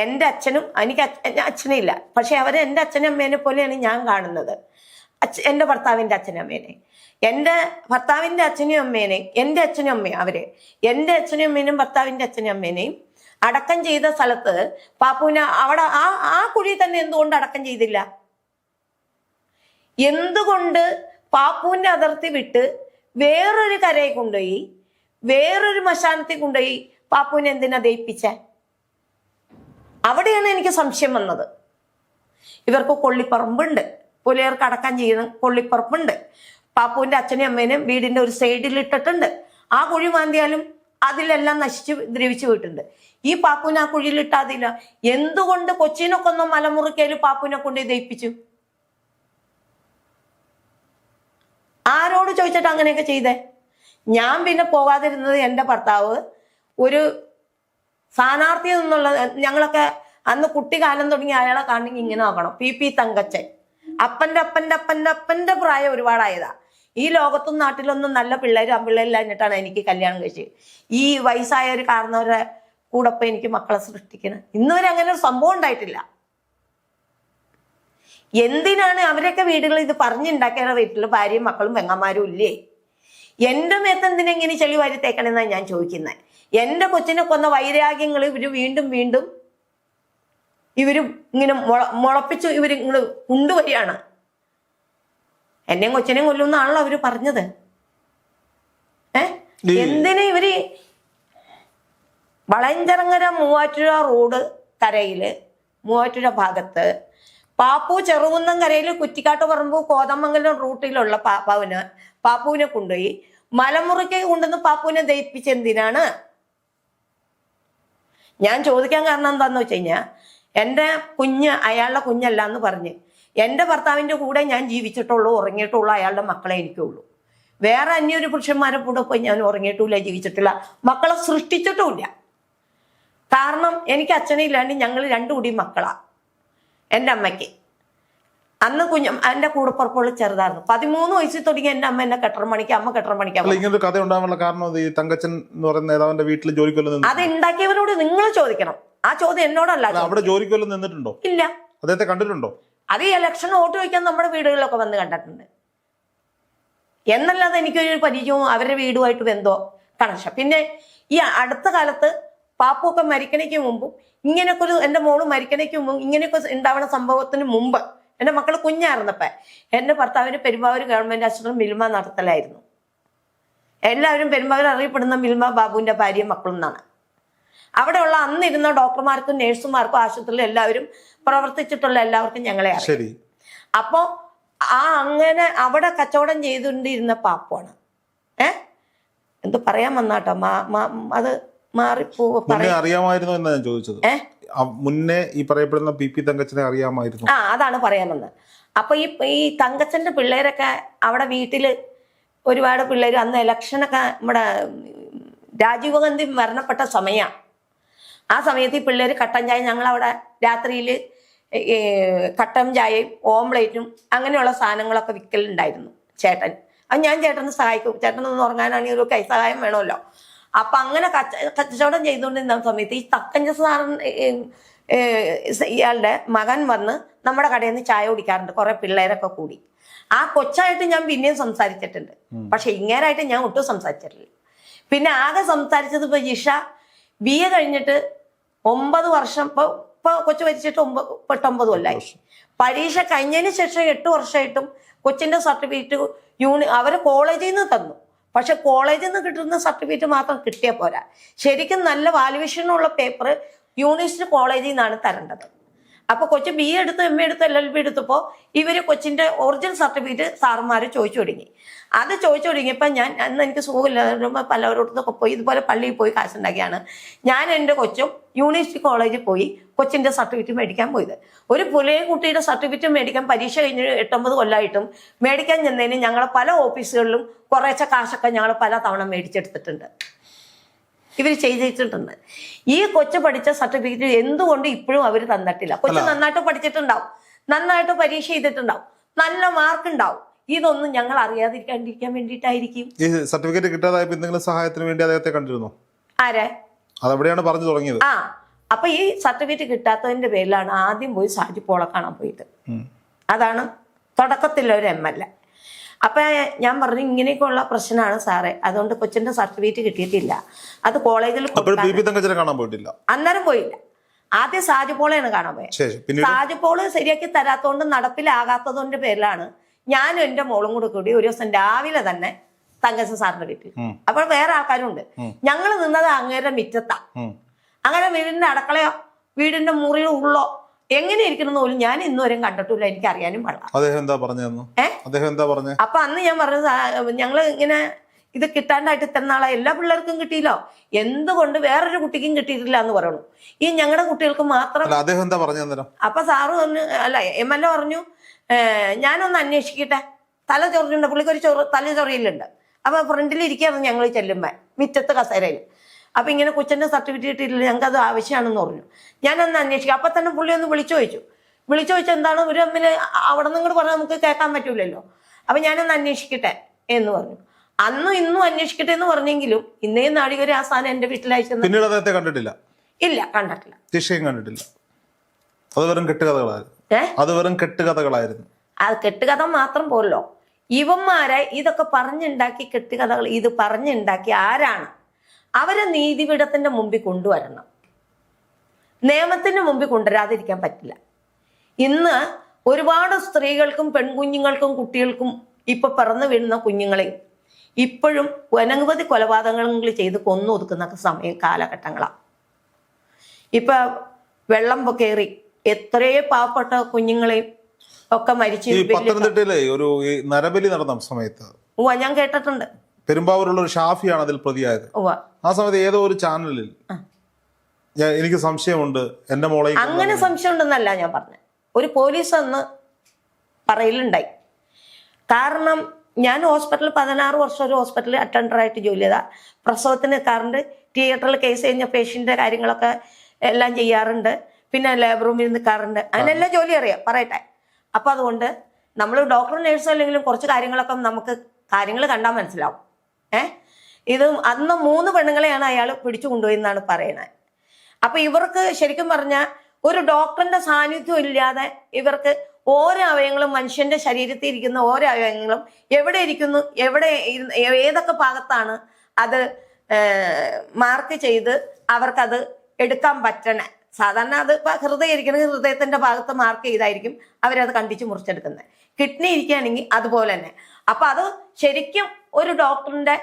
എൻ്റെ അച്ഛനും എനിക്ക് അച്ഛനില്ല, പക്ഷെ അവരെ എൻ്റെ അച്ഛനും അമ്മേനെ പോലെയാണ് ഞാൻ കാണുന്നത്. എൻ്റെ ഭർത്താവിൻ്റെ അച്ഛനും അമ്മേനെ, എൻ്റെ ഭർത്താവിൻ്റെ അച്ഛനും അമ്മേനെയും എൻ്റെ അച്ഛനും അമ്മയും അവരെ എൻ്റെ അച്ഛനും അമ്മേനും ഭർത്താവിൻ്റെ അച്ഛനും അമ്മേനെയും അടക്കം ചെയ്ത സ്ഥലത്ത് പാപ്പുവിനെ അവിടെ ആ കുഴി തന്നെ എന്തുകൊണ്ട് അടക്കം ചെയ്തില്ല? എന്തുകൊണ്ട് പാപ്പുവിന്റെ അതിർത്തി വിട്ട് വേറൊരു കരയെ കൊണ്ടുപോയി, വേറൊരു മശാനത്തിൽ കൊണ്ടുപോയി പാപ്പുവിനെ എന്തിനാ ദയിപ്പിച്ച? അവിടെയാണ് എനിക്ക് സംശയം വന്നത്. ഇവർക്ക് കൊള്ളിപ്പറമ്പുണ്ട്, പുലയർക്ക് അടക്കം ചെയ്യുന്ന കൊള്ളിപ്പറമ്പുണ്ട്. പാപ്പുവിന്റെ അച്ഛനെയും അമ്മേനെയും വീടിന്റെ ഒരു സൈഡിൽ ഇട്ടിട്ടുണ്ട്. ആ കുഴി മാന്തിയാലും അതിലെല്ലാം നശിച്ച് ദ്രവിച്ചു പോയിട്ടുണ്ട്. ഈ പാപ്പുവിനെ ആ കുഴിയിലിട്ടാതില്ല. എന്തുകൊണ്ട് കൊച്ചിനൊക്കെ ഒന്നും മലമുറിക്കയില് പാപ്പുവിനെ കൊണ്ട് ദയിപ്പിച്ചു? ആരോട് ചോദിച്ചിട്ട് അങ്ങനെയൊക്കെ ചെയ്തേ? ഞാൻ പിന്നെ പോകാതിരുന്നത് എൻ്റെ ഭർത്താവ് ഒരു സ്ഥാനാർത്ഥി എന്നുള്ള, ഞങ്ങളൊക്കെ അന്ന് കുട്ടിക്കാലം തുടങ്ങി അയാളെ കാണണമെങ്കിൽ ഇങ്ങനെ നോക്കണം. PP തങ്കച്ചൻ, അപ്പൻ്റെ പ്രായം ഒരുപാടായതാ. ഈ ലോകത്തും നാട്ടിലൊന്നും നല്ല പിള്ളേരും ആൺപിള്ളേരില്ലാഞ്ഞിട്ടാണ് എനിക്ക് കല്യാണം കഴിച്ചത്. ഈ വയസ്സായ ഒരു കാരണവരെ കൂടൊപ്പം എനിക്ക് മക്കളെ സൃഷ്ടിക്കണം. ഇന്നുവരെ അങ്ങനെ ഒരു സംഭവം ഉണ്ടായിട്ടില്ല. എന്തിനാണ് അവരൊക്കെ വീടുകളിൽ ഇത് പറഞ്ഞുണ്ടാക്കിയ വീട്ടിൽ ഭാര്യയും മക്കളും പെങ്ങന്മാരും ഇല്ലേ? എൻ്റെ മേത്ത് എന്തിനെങ്ങനെ ചെളി വാരി തേക്കണമെന്നാണ് ഞാൻ ചോദിക്കുന്നത്. എൻ്റെ കൊച്ചിനെ കൊന്ന വൈരാഗ്യങ്ങൾ ഇവര് വീണ്ടും വീണ്ടും ഇങ്ങനെ മുളപ്പിച്ച് ഇവരിങ്ങനെ കൊണ്ടുവരികയാണ്. എന്നെയും കൊച്ചിനെയും കൊല്ലുന്നാണല്ലോ അവര് പറഞ്ഞത്. എന്തിനാ ഇവര് വളഞ്ചരങ്ങര മൂവാറ്റുപുഴ റോഡ് കരയില്, മൂവാറ്റുപുഴ ഭാഗത്ത് പാപ്പു ചെറുകുന്നം കരയിൽ കുറ്റിക്കാട്ട് പറമ്പ് കോതമംഗലം റൂട്ടിലുള്ള പാപ്പുവിനെ കൊണ്ടുപോയി മലമുറിക്ക് കൊണ്ടുവന്ന് പാപ്പുവിനെ ദയിപ്പിച്ച് എന്തിനാണ്? ഞാൻ ചോദിക്കാൻ കാരണം എന്താന്ന് വെച്ച് കഴിഞ്ഞാൽ, എൻ്റെ കുഞ്ഞ് അയാളുടെ കുഞ്ഞല്ല എന്ന് പറഞ്ഞ് എൻ്റെ ഭർത്താവിൻ്റെ കൂടെ ഞാൻ ജീവിച്ചിട്ടുള്ളൂ, ഉറങ്ങിയിട്ടുള്ളൂ, അയാളുടെ മക്കളെ എനിക്കുള്ളൂ. വേറെ അന്യൊരു പുരുഷന്മാരെ കൂടെ പോയി ഞാൻ ഉറങ്ങിയിട്ടില്ല, ജീവിച്ചിട്ടില്ല, മക്കളെ സൃഷ്ടിച്ചിട്ടുമില്ല. കാരണം എനിക്ക് അച്ഛനില്ലാണ്ട് ഞങ്ങൾ രണ്ടുകൂടി മക്കളാ. എൻ്റെ അമ്മയ്ക്ക് അന്ന് എൻ്റെ കൂടപ്പുറപ്പുള്ള ചെറുതായിരുന്നു. 13 വയസ്സിൽ തുടങ്ങി എൻ്റെ അമ്മ എന്നെ കെട്ടറമണിക്ക്, അമ്മ കെട്ടറമണിക്കാൻ.
ഇങ്ങനൊരു കഥ ഉണ്ടാവാനുള്ള കാരണം ഈ തങ്കച്ചൻ എന്ന് പറയുന്ന നേതാവിന്റെ വീട്ടിൽ ജോലിക്കൊല്ലം
അത് ഉണ്ടാക്കിയവരോട് നിങ്ങൾ ചോദിക്കണം. ആ ചോദ്യം എന്നോടല്ല.
അവിടെ ജോലിക്കൊല്ലം നിന്നിട്ടുണ്ടോ?
ഇല്ല.
അദ്ദേഹത്തെ കണ്ടിട്ടുണ്ടോ? അത്
ഈ ഇലക്ഷൻ വോട്ട് വയ്ക്കാൻ നമ്മുടെ വീടുകളിലൊക്കെ വന്ന് കണ്ടിട്ടുണ്ട് എന്നല്ലാതെ എനിക്കൊരു പരിചയവും അവരുടെ വീടുമായിട്ട് ബന്ധോ കണക്ഷൻ. പിന്നെ ഈ അടുത്ത കാലത്ത് പാപ്പൊക്കെ മരിക്കണയ്ക്ക് മുമ്പും ഇങ്ങനെയൊക്കെ ഒരു, എൻ്റെ മോള് മരിക്കണയ്ക്ക് മുമ്പും ഇങ്ങനെയൊക്കെ ഉണ്ടാവുന്ന സംഭവത്തിന് മുമ്പ് എൻ്റെ മക്കൾ കുഞ്ഞായിരുന്നപ്പോ എൻ്റെ ഭർത്താവിന് പെരുമ്പാവൂർ ഗവൺമെന്റ് ആശുപത്രി മിൽമ നടത്തലായിരുന്നു. എല്ലാവരും പെരുമ്പാവൂർ അറിയപ്പെടുന്ന മിൽമ ബാബുവിന്റെ ഭാര്യയും മക്കളും എന്നാണ്. അവിടെയുള്ള അന്നിരുന്ന ഡോക്ടർമാർക്കും നേഴ്സുമാർക്കും ആശുപത്രിയിൽ എല്ലാവരും പ്രവർത്തിച്ചിട്ടുള്ള എല്ലാവർക്കും ഞങ്ങളെ അറിയാം. അപ്പോ അങ്ങനെ അവിടെ കച്ചവടം ചെയ്തുകൊണ്ടിരുന്ന പാപ്പുവാണ്. എന്ത് പറയാൻ വന്നാട്ടോ, അത്
അറിയാമായിരുന്നു എന്നാ ഞാൻ ചോദിച്ചത്. മുന്നേ ഈ പറയപ്പെടുന്ന PP തങ്കച്ചനെ അറിയാമായിരുന്നു.
അതാണ് പറയാൻ വന്നത്. അപ്പൊ ഈ തങ്കച്ചന്റെ പിള്ളേരൊക്കെ അവിടെ വീട്ടില് ഒരുപാട് പിള്ളേർ, അന്ന് ഇലക്ഷനൊക്കെ നമ്മുടെ രാജീവ് ഗാന്ധി മരണപ്പെട്ട സമയമാണ്. ആ സമയത്ത് ഈ പിള്ളേർ കട്ടൻ ചായ, ഞങ്ങളവിടെ രാത്രിയിൽ കട്ടൻ ചായയും ഓംപ്ലേറ്റും അങ്ങനെയുള്ള സാധനങ്ങളൊക്കെ വിൽക്കലുണ്ടായിരുന്നു ചേട്ടൻ. അത് ഞാൻ ചേട്ടന് സഹായിക്കും. ചേട്ടനൊന്ന് ഉറങ്ങാനാണെങ്കിൽ ഒരു കൈസഹായം വേണമല്ലോ. അപ്പൊ അങ്ങനെ കച്ചവടം ചെയ്തുകൊണ്ടിരുന്ന സമയത്ത് ഈ തക്കഞ്ച സാറൻ ഇയാളുടെ മകൻ വന്ന് നമ്മുടെ കടയിൽ നിന്ന് ചായ കുടിക്കാറുണ്ട്, കുറെ പിള്ളേരൊക്കെ കൂടി. ആ കൊച്ചായിട്ട് ഞാൻ പിന്നെയും സംസാരിച്ചിട്ടുണ്ട്, പക്ഷെ ഇങ്ങേരായിട്ട് ഞാൻ ഒട്ടും സംസാരിച്ചിട്ടില്ല. പിന്നെ ആകെ സംസാരിച്ചത് ഇപ്പൊ ജിഷ BA കഴിഞ്ഞിട്ട് 9 വർഷം, ഇപ്പൊ കൊച്ചു മരിച്ചിട്ട് 8-9 കൊല്ലായി. പരീക്ഷ കഴിഞ്ഞതിന് ശേഷം 8 വർഷമായിട്ടും കൊച്ചിന്റെ സർട്ടിഫിക്കറ്റ് അവര് കോളേജിൽ നിന്ന് തന്നു. പക്ഷെ കോളേജിൽ നിന്ന് കിട്ടുന്ന സർട്ടിഫിക്കറ്റ് മാത്രം കിട്ടിയാൽ പോരാ, ശരിക്കും നല്ല വാല്യുവേഷനുള്ള പേപ്പർ യൂണിവേഴ്സിറ്റി കോളേജിൽ നിന്നാണ് തരേണ്ടത്. അപ്പൊ കൊച്ചു BA എടുത്ത് MA എടുത്ത് LLB എടുത്തപ്പോ ഇവര് കൊച്ചിന്റെ ഒറിജിനൽ സർട്ടിഫിക്കറ്റ് സാറുമാര് ചോദിച്ചു തുടങ്ങി. അത് ചോദിച്ചു തുടങ്ങിയപ്പോ ഞാൻ അന്ന് എനിക്ക് സുഖമില്ലാതെ പലവരോടത്തൊക്കെ പോയി ഇതുപോലെ പള്ളിയിൽ പോയി കാശുണ്ടാക്കിയാണ് ഞാൻ എൻ്റെ കൊച്ചും യൂണിവേഴ്സിറ്റി കോളേജിൽ പോയി കൊച്ചിന്റെ സർട്ടിഫിക്കറ്റ് മേടിക്കാൻ പോയത്. ഒരു പുലയ കുട്ടിയുടെ സർട്ടിഫിക്കറ്റ് മേടിക്കാൻ പരീക്ഷ കഴിഞ്ഞ് 8-9 കൊല്ലമായിട്ടും മേടിക്കാൻ ചെന്നതിന് ഞങ്ങളെ പല ഓഫീസുകളിലും കുറേശ്ശെ കാശൊക്കെ ഞങ്ങൾ പല തവണ മേടിച്ചെടുത്തിട്ടുണ്ട്. ഇവർ ചെയ്തിട്ടുണ്ട്. ഈ കൊച്ചു പഠിച്ച സർട്ടിഫിക്കറ്റ് എന്തുകൊണ്ട് ഇപ്പോഴും അവർ തന്നിട്ടില്ല? കൊച്ചു നന്നായിട്ട് പഠിച്ചിട്ടുണ്ടാവും, നന്നായിട്ട് പരീക്ഷ ചെയ്തിട്ടുണ്ടാവും, നല്ല മാർക്ക് ഉണ്ടാവും. ഇതൊന്നും ഞങ്ങൾ അറിയാതിരിക്കാണ്ടിരിക്കാൻ വേണ്ടിയിട്ടായിരിക്കും.
ഈ സർട്ടിഫിക്കറ്റ് കിട്ടാതായപ്പോൾ എന്തെങ്കിലും സഹായത്തിന് വേണ്ടി അദ്ദേഹത്തെ കണ്ടിരുന്നു?
ആരെ?
അതെവിടെയാണ് പറഞ്ഞു തുടങ്ങിയത്?
അപ്പൊ ഈ സർട്ടിഫിക്കറ്റ് കിട്ടാത്തതിന്റെ പേരിലാണ് ആദ്യം പോയി സാജി പോളെ കാണാൻ പോയത്. അതാണ് തുടക്കത്തിലൊരു MLA. അപ്പൊ ഞാൻ പറഞ്ഞു ഇങ്ങനെയൊക്കെയുള്ള പ്രശ്നമാണ് സാറേ, അതുകൊണ്ട് കൊച്ചിന്റെ സർട്ടിഫിക്കറ്റ് കിട്ടിയിട്ടില്ല, അത് കോളേജിൽ
കാണാൻ പോയിട്ടില്ല.
അന്നേരം പോയില്ല. ആദ്യം സാജുപോളയാണ് കാണാൻ പോയത്. സാജുപോള് ശരിയാക്കി തരാത്തോണ്ട് നടപ്പിലാകാത്തതിന്റെ പേരിലാണ് ഞാനും എന്റെ മോളും കൂടി ഒരു ദിവസം രാവിലെ തന്നെ തങ്കച്ച സാറിന്റെ വീട്ടിൽ. അപ്പോൾ വേറെ ആൾക്കാരും ഉണ്ട്. ഞങ്ങൾ നിന്നത് അങ്ങേരുടെ മിറ്റത്താ. അങ്ങനെ വീടിന്റെ അടക്കളയോ വീടിന്റെ മുറിയോ ഉള്ളോ എങ്ങനെ ഇരിക്കണം പോലും ഞാൻ ഇന്നുവരെയും കണ്ടിട്ടില്ല, എനിക്ക് അറിയാനും പാടില്ല. അപ്പൊ അന്ന് ഞാൻ പറഞ്ഞത് ഞങ്ങള് ഇങ്ങനെ ഇത് കിട്ടാണ്ടായിട്ട് ഇത്ര നാളെ എല്ലാ പിള്ളേർക്കും കിട്ടിയില്ലോ, എന്തുകൊണ്ട് വേറൊരു കുട്ടിക്കും കിട്ടിയിട്ടില്ല എന്ന് പറയണു. ഈ ഞങ്ങളുടെ കുട്ടികൾക്ക് മാത്രം. അപ്പൊ സാറ് പറഞ്ഞു, അല്ല MLA പറഞ്ഞു, ഞാനൊന്ന് അന്വേഷിക്കട്ടെ, തല ചൊറിഞ്ഞുണ്ട്, പുള്ളിക്കൊരു തല ചൊറിയിലുണ്ട്. അപ്പൊ ഫ്രണ്ടിൽ ഇരിക്കുകയാണ് ഞങ്ങൾ ചെല്ലുമ്പോ മിറ്റത്ത് കസേരയിൽ. അപ്പൊ ഇങ്ങനെ കൊച്ചിന്റെ സർട്ടിഫിക്കറ്റ് കിട്ടിയിട്ടില്ല, ഞങ്ങൾക്ക് അത് ആവശ്യമാണെന്ന് പറഞ്ഞു. ഞാനൊന്ന് അന്വേഷിക്കാം. അപ്പൊ തന്നെ പുള്ളി ഒന്ന് വിളിച്ചു ചോദിച്ചു എന്താണ് ഒരു തമ്മിൽ അവിടെ നിന്ന് ഇങ്ങോട്ട് പറഞ്ഞാൽ നമുക്ക് കേൾക്കാൻ പറ്റൂലല്ലോ. അപ്പൊ ഞാനൊന്ന് അന്വേഷിക്കട്ടെ എന്ന് പറഞ്ഞു. അന്നും ഇന്നും അന്വേഷിക്കട്ടെ എന്ന് പറഞ്ഞെങ്കിലും ഇന്നേ നാടികരെ ആ സാധനം എന്റെ വീട്ടിൽ അയച്ചു.
പിന്നീട് അദ്ദേഹത്തെ കണ്ടിട്ടില്ല?
ഇല്ല, കണ്ടിട്ടില്ല.
കണ്ടിട്ടില്ല. അത് വെറും കെട്ടുകഥകളായിരുന്നു.
അത് കെട്ടുകഥ മാത്രം പോലല്ലോ, ഇവന്മാരെ ഇതൊക്കെ പറഞ്ഞുണ്ടാക്കി കെട്ടുകഥകൾ ഇത് പറഞ്ഞുണ്ടാക്കി ആരാണ്? അവരെ നീതിപീഠത്തിന്റെ മുമ്പിൽ കൊണ്ടുവരണം, നിയമത്തിന്റെ മുമ്പിൽ കൊണ്ടുവരാതിരിക്കാൻ പറ്റില്ല. ഇന്ന് ഒരുപാട് സ്ത്രീകൾക്കും പെൺകുഞ്ഞുങ്ങൾക്കും കുട്ടികൾക്കും ഇപ്പൊ പിറന്നു വീഴുന്ന കുഞ്ഞുങ്ങളെയും ഇപ്പോഴും അനവധി കൊലപാതകങ്ങൾ ചെയ്ത് കൊന്നൊതുക്കുന്ന കാലഘട്ടങ്ങളാണ്. ഇപ്പൊ വെള്ളം കയറി എത്രയോ പാവപ്പെട്ട കുഞ്ഞുങ്ങളെയും ഒക്കെ മരിച്ചു.
പത്തനംതിട്ടയിലെ ഒരു നരബലി നടന്ന സമയത്ത്
ഞാൻ കേട്ടിട്ടുണ്ട്.
പെരുമ്പാവൂരുള്ള ഒരു ഷാഫിയാണ് അതിൽ പ്രതിയായത്. ആ സമയത്ത് ഏതോ ഒരു ചാനലിൽ എനിക്ക് സംശയമുണ്ട് എന്റെ മോളെ.
അങ്ങനെ സംശയം ഉണ്ടെന്നല്ല ഞാൻ പറഞ്ഞത്, ഒരു പോലീസ് അന്ന് പറയലുണ്ടായി. കാരണം ഞാൻ ഹോസ്പിറ്റലിൽ 16 വർഷം ഒരു ഹോസ്പിറ്റലിൽ അറ്റൻഡറായിട്ട് ജോലി ചെയ്ത, പ്രസവത്തിന് കാറുണ്ട്, തിയേറ്ററിൽ കേസ് കഴിഞ്ഞ പേഷ്യന്റിന്റെ കാര്യങ്ങളൊക്കെ എല്ലാം ചെയ്യാറുണ്ട്, പിന്നെ ലേബർ റൂമിൽ നിൽക്കാറുണ്ട്, അതിനെല്ലാം ജോലി അറിയാം പറയട്ടെ. അപ്പൊ അതുകൊണ്ട് നമ്മൾ ഡോക്ടർ നേഴ്സോ അല്ലെങ്കിലും കുറച്ച് കാര്യങ്ങളൊക്കെ നമുക്ക് കാര്യങ്ങൾ കണ്ടാൽ മനസ്സിലാവും. ഇത് അന്ന് 3 പെണ്ണുങ്ങളെയാണ് അയാൾ പിടിച്ചു കൊണ്ടുപോയെന്നാണ് പറയണത്. അപ്പൊ ഇവർക്ക് ശരിക്കും പറഞ്ഞാൽ ഒരു ഡോക്ടറിന്റെ സാന്നിധ്യം ഇല്ലാതെ ഇവർക്ക് ഓരോ അവയവങ്ങളും, മനുഷ്യന്റെ ശരീരത്തിൽ ഇരിക്കുന്ന ഓരോ അവയവങ്ങളും എവിടെ ഇരിക്കുന്നു, എവിടെ ഏതൊക്കെ ഭാഗത്താണ് അത് മാർക്ക് ചെയ്ത് അവർക്കത് എടുക്കാൻ പറ്റണേ. സാധാരണ അത് ഇപ്പൊ ഹൃദയം ഇരിക്കണമെങ്കിൽ ഹൃദയത്തിന്റെ ഭാഗത്ത് മാർക്ക് ചെയ്തായിരിക്കും അവരത് കണ്ടിച്ച് മുറിച്ചെടുക്കുന്നത്. കിഡ്നി ഇരിക്കുകയാണെങ്കിൽ അതുപോലെ തന്നെ. അപ്പൊ അത് ശരിക്കും ഒരു ഡോക്ടറിന്റെ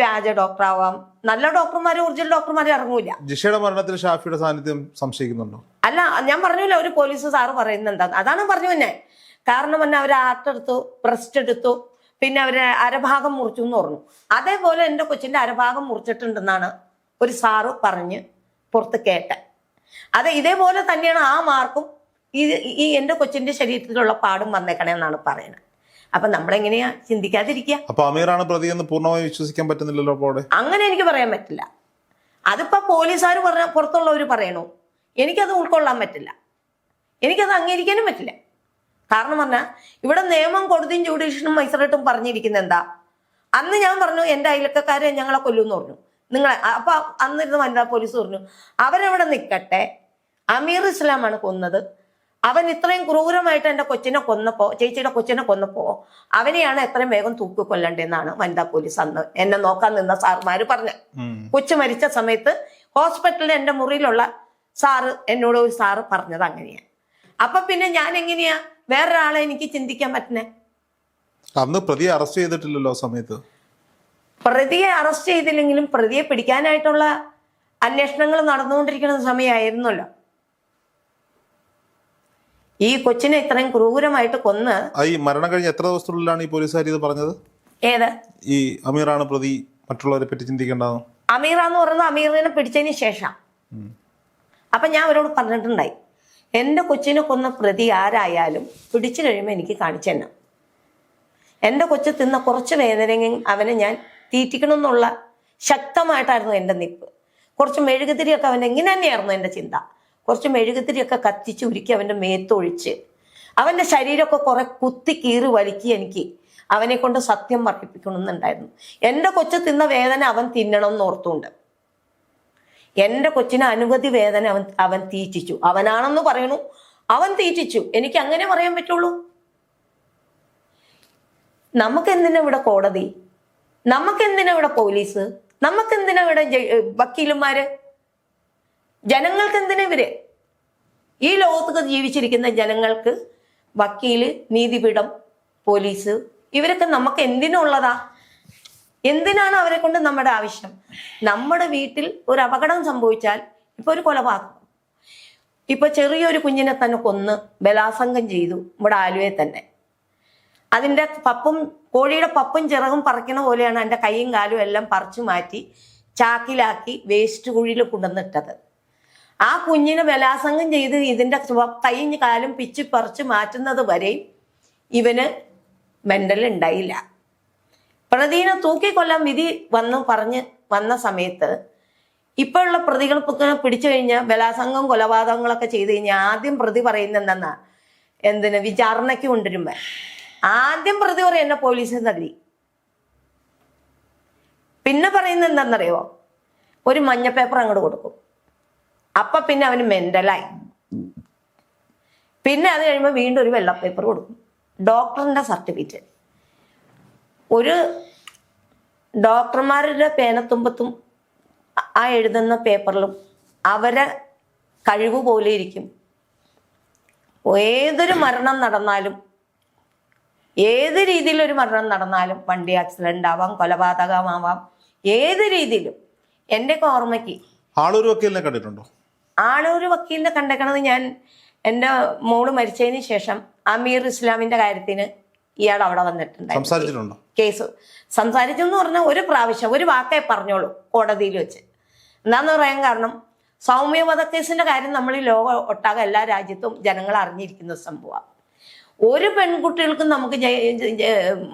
വ്യാജ ഡോക്ടറാവാം, നല്ല ഡോക്ടർമാര് ഒറിജിനൽ ഡോക്ടർമാരെ ഇറങ്ങൂല.
ജിഷയുടെ മരണത്തിൽ ഷാഫിയുടെ സാന്നിധ്യം സംശയിക്കുന്നുണ്ടോ?
അല്ല, ഞാൻ പറഞ്ഞില്ല, ഒരു പോലീസ് സാറ് പറയുന്നത് എന്താ, അതാണ് പറഞ്ഞു തന്നെ. കാരണം തന്നെ അവര് ആർട്ടെടുത്തു, ബ്രസ്റ്റ് എടുത്തു, പിന്നെ അവര് അരഭാഗം മുറിച്ചു എന്ന് പറഞ്ഞു. അതേപോലെ എന്റെ കൊച്ചിന്റെ അരഭാഗം മുറിച്ചിട്ടുണ്ടെന്നാണ് ഒരു സാറ് പറഞ്ഞ് പുറത്ത് കേട്ട. അതെ, ഇതേപോലെ തന്നെയാണ് ആ മാർക്കും ഈ എന്റെ കൊച്ചിന്റെ ശരീരത്തിലുള്ള പാടും വന്നേക്കണേന്നാണ് പറയുന്നത്. അപ്പൊ നമ്മളെങ്ങനെയാ ചിന്തിക്കാതിരിക്കുക?
അപ്പൊ അമീറാണ് പ്രതി എന്ന് പൂർണ്ണമായി വിശ്വസിക്കാൻ പറ്റുന്നില്ലല്ലോ.
അങ്ങനെ എനിക്ക് പറയാൻ പറ്റില്ല. അതിപ്പോ പോലീസുകാർ പറഞ്ഞ പുറത്തുള്ളവർ പറയണു, എനിക്കത് ഉൾക്കൊള്ളാൻ പറ്റില്ല, എനിക്കത് അംഗീകരിക്കാനും പറ്റില്ല. കാരണം പറഞ്ഞാൽ ഇവിടെ നിയമം കോടതിയും ജുഡീഷ്യനും മജിസ്ട്രേറ്റും പറഞ്ഞിരിക്കുന്നത് എന്താ? അന്ന് ഞാൻ പറഞ്ഞു എന്റെ അയൽക്കാരെ ഞങ്ങളെ കൊല്ലുമെന്ന് പറഞ്ഞു. നിങ്ങളെ അപ്പൊ അന്നിരുന്ന് വനിതാ പോലീസ് പറഞ്ഞു അവരവിടെ നിൽക്കട്ടെ, അമീർ ഇസ്ലാമാണ് കൊന്നത്, അവൻ ഇത്രയും ക്രൂരമായിട്ട് എന്റെ കൊച്ചിനെ കൊന്നപ്പോ, ചേച്ചിയുടെ കൊച്ചിനെ കൊന്നപ്പോ അവനെയാണ് എത്രയും വേഗം തൂക്കി കൊല്ലണ്ടെന്നാണ് വനിതാ പോലീസ് അന്ന് എന്നെ നോക്കാൻ നിന്ന സാറുമാര് പറഞ്ഞ. കൊച്ചു മരിച്ച സമയത്ത് ഹോസ്പിറ്റലിൽ എന്റെ മുറിയിലുള്ള സാറ് എന്നോട് ഒരു സാറ് പറഞ്ഞത് അങ്ങനെയാ. അപ്പൊ പിന്നെ ഞാൻ എങ്ങനെയാ വേറൊരാളെ എനിക്ക് ചിന്തിക്കാൻ പറ്റുന്നേ?
അന്ന് പ്രതിയെ അറസ്റ്റ് ചെയ്തിട്ടില്ലല്ലോ സമയത്ത്.
പ്രതിയെ അറസ്റ്റ് ചെയ്തില്ലെങ്കിലും പ്രതിയെ പിടിക്കാനായിട്ടുള്ള അന്വേഷണങ്ങൾ നടന്നുകൊണ്ടിരിക്കുന്ന സമയമായിരുന്നല്ലോ. ഈ കൊച്ചിനെ ഇത്രയും ക്രൂരമായിട്ട് കൊന്ന്
ഈ മരണം കഴിഞ്ഞ് എത്ര ദിവസത്തിനുള്ളിലാണ് ഈ പോലീസുകാർ ഇത് പറഞ്ഞത്?
ഏത്
ഈ അമീറാണ് പ്രതി, മറ്റുള്ളവരെ പറ്റി ചിന്തിക്കേണ്ടത്?
അമീറാന്ന് പറയുന്നത് അമീറിനെ പിടിച്ചതിന് ശേഷം. അപ്പം ഞാൻ അവരോട് പറഞ്ഞിട്ടുണ്ടായി, എൻ്റെ കൊച്ചിനെ കൊന്ന പ്രതി ആരായാലും പിടിച്ചു കഴിയുമ്പോൾ എനിക്ക് കാണിച്ചു തന്നെ. എൻ്റെ കൊച്ചു തിന്ന കുറച്ച് വേദനയെങ്കിൽ അവനെ ഞാൻ തീറ്റിക്കണം എന്നുള്ള ശക്തമായിട്ടായിരുന്നു എൻ്റെ നിപ്പ്. കുറച്ച് മെഴുകുതിരിയൊക്കെ അവൻ്റെ ഇങ്ങനെ തന്നെയായിരുന്നു എൻ്റെ ചിന്ത. കുറച്ച് മെഴുകുതിരിയൊക്കെ കത്തിച്ച് ഉരുക്കി അവൻ്റെ മേത്തൊഴിച്ച് അവൻ്റെ ശരീരമൊക്കെ കുറെ കുത്തി കീറി വലിക്കി എനിക്ക് അവനെ കൊണ്ട് സത്യം വർദ്ധിപ്പിക്കണമെന്നുണ്ടായിരുന്നു. എൻ്റെ കൊച്ചു തിന്ന വേദന അവൻ തിന്നണം എന്ന് ഓർത്തുകൊണ്ട് എൻ്റെ കൊച്ചിന് അനവധി വേദന അവൻ തീറ്റിച്ചു. അവനാണെന്ന് പറയണു, അവൻ തീറ്റിച്ചു. എനിക്ക് അങ്ങനെ പറയാൻ പറ്റുള്ളൂ. നമുക്കെന്തിനാ ഇവിടെ കോടതി? നമുക്കെന്തിനാ ഇവിടെ പോലീസ്? നമുക്കെന്തിനാ ഇവിടെ വക്കീലന്മാര്? ജനങ്ങൾക്ക് എന്തിനാ ഇവര്? ഈ ലോകത്തൊക്കെ ജീവിച്ചിരിക്കുന്ന ജനങ്ങൾക്ക് വക്കീല്, നീതിപീഠം, പോലീസ്, ഇവരൊക്കെ നമുക്ക് എന്തിനുള്ളതാ? എന്തിനാണ് അവരെ കൊണ്ട് നമ്മുടെ ആവശ്യം? നമ്മുടെ വീട്ടിൽ ഒരു അപകടം സംഭവിച്ചാൽ, ഇപ്പൊ ഒരു കൊലപാതകം, ഇപ്പൊ ചെറിയൊരു കുഞ്ഞിനെ തന്നെ കൊന്ന് ബലാത്സംഗം ചെയ്തു ഇവിടെ ആലുവയിൽ തന്നെ. അതിൻ്റെ കോഴിയുടെ പപ്പും ചിറകും പറിക്കണ പോലെയാണ് എൻ്റെ കൈയും കാലും എല്ലാം പറിച്ചു മാറ്റി ചാക്കിലാക്കി വേസ്റ്റ് കുഴിയിൽ കൊണ്ടുവന്നിട്ടത്. ആ കുഞ്ഞിനെ ബലാത്സംഗം ചെയ്ത് ഇതിൻ്റെ കൈയും കാലും പിച്ച് പറിച്ച് മാറ്റുന്നത് വരെ ഇവന് മെന്റൽ ഉണ്ടായില്ല. പ്രതിനെ തൂക്കിക്കൊല്ലാൻ വിധി പറഞ്ഞ് വന്ന സമയത്ത് ഇപ്പോഴുള്ള പ്രതികൾക്കൊക്കെ പിടിച്ചു കഴിഞ്ഞാൽ ബലാത്സംഗം കൊലപാതകങ്ങളൊക്കെ ചെയ്ത് കഴിഞ്ഞാൽ ആദ്യം പ്രതി പറയുന്നത് എന്തെന്നാ, എന്തിന് വിചാരണയ്ക്ക് കൊണ്ടുവരുമ്പോ ആദ്യം പ്രതി പറയും എന്നെ പോലീസിൽ തല്ലി. പിന്നെ പറയുന്നത് എന്താണെന്നറിയോ, ഒരു മഞ്ഞ പേപ്പർ അങ്ങോട്ട് കൊടുക്കും. അപ്പൊ പിന്നെ അവന് മെന്റലായി. പിന്നെ അത് കഴിയുമ്പോൾ വീണ്ടും ഒരു വെള്ള പേപ്പർ കൊടുക്കും, ഡോക്ടറിന്റെ സർട്ടിഫിക്കറ്റ്. ഒരു ഡോക്ടർമാരുടെ പേനത്തുമ്പത്തും ആ എഴുതുന്ന പേപ്പറിലും അവരെ കഴിവ് പോലെ ഇരിക്കും. ഏതൊരു മരണം നടന്നാലും, ഏത് രീതിയിലൊരു മരണം നടന്നാലും, വണ്ടി ആക്സിഡന്റ് ആവാം, കൊലപാതകമാവാം, ഏത് രീതിയിലും. എൻ്റെയൊക്കെ ഓർമ്മയ്ക്ക്
ആളൂർ വക്കീലിനെ കണ്ടിട്ടുണ്ടോ?
ആളൂർ വക്കീലിനെ കണ്ടേക്കണത് ഞാൻ എൻ്റെ മോള് മരിച്ചതിന് ശേഷം അമീർ ഇസ്ലാമിന്റെ കാര്യത്തിന് ഇയാൾ അവിടെ വന്നിട്ടുണ്ടായിരുന്നു. കേസ് സംസാരിച്ചെന്ന് പറഞ്ഞാൽ ഒരു പ്രാവശ്യം ഒരു വാക്കേ പറഞ്ഞോളൂ കോടതിയിൽ വെച്ച്. എന്താന്ന് പറയാൻ കാരണം, സൗമ്യ വധക്കേസിന്റെ കാര്യം നമ്മൾ ഈ ലോകം ഒട്ടാകെ എല്ലാ രാജ്യത്തും ജനങ്ങൾ അറിഞ്ഞിരിക്കുന്ന സംഭവമാണ്. ഒരു പെൺകുട്ടികൾക്കും നമുക്ക്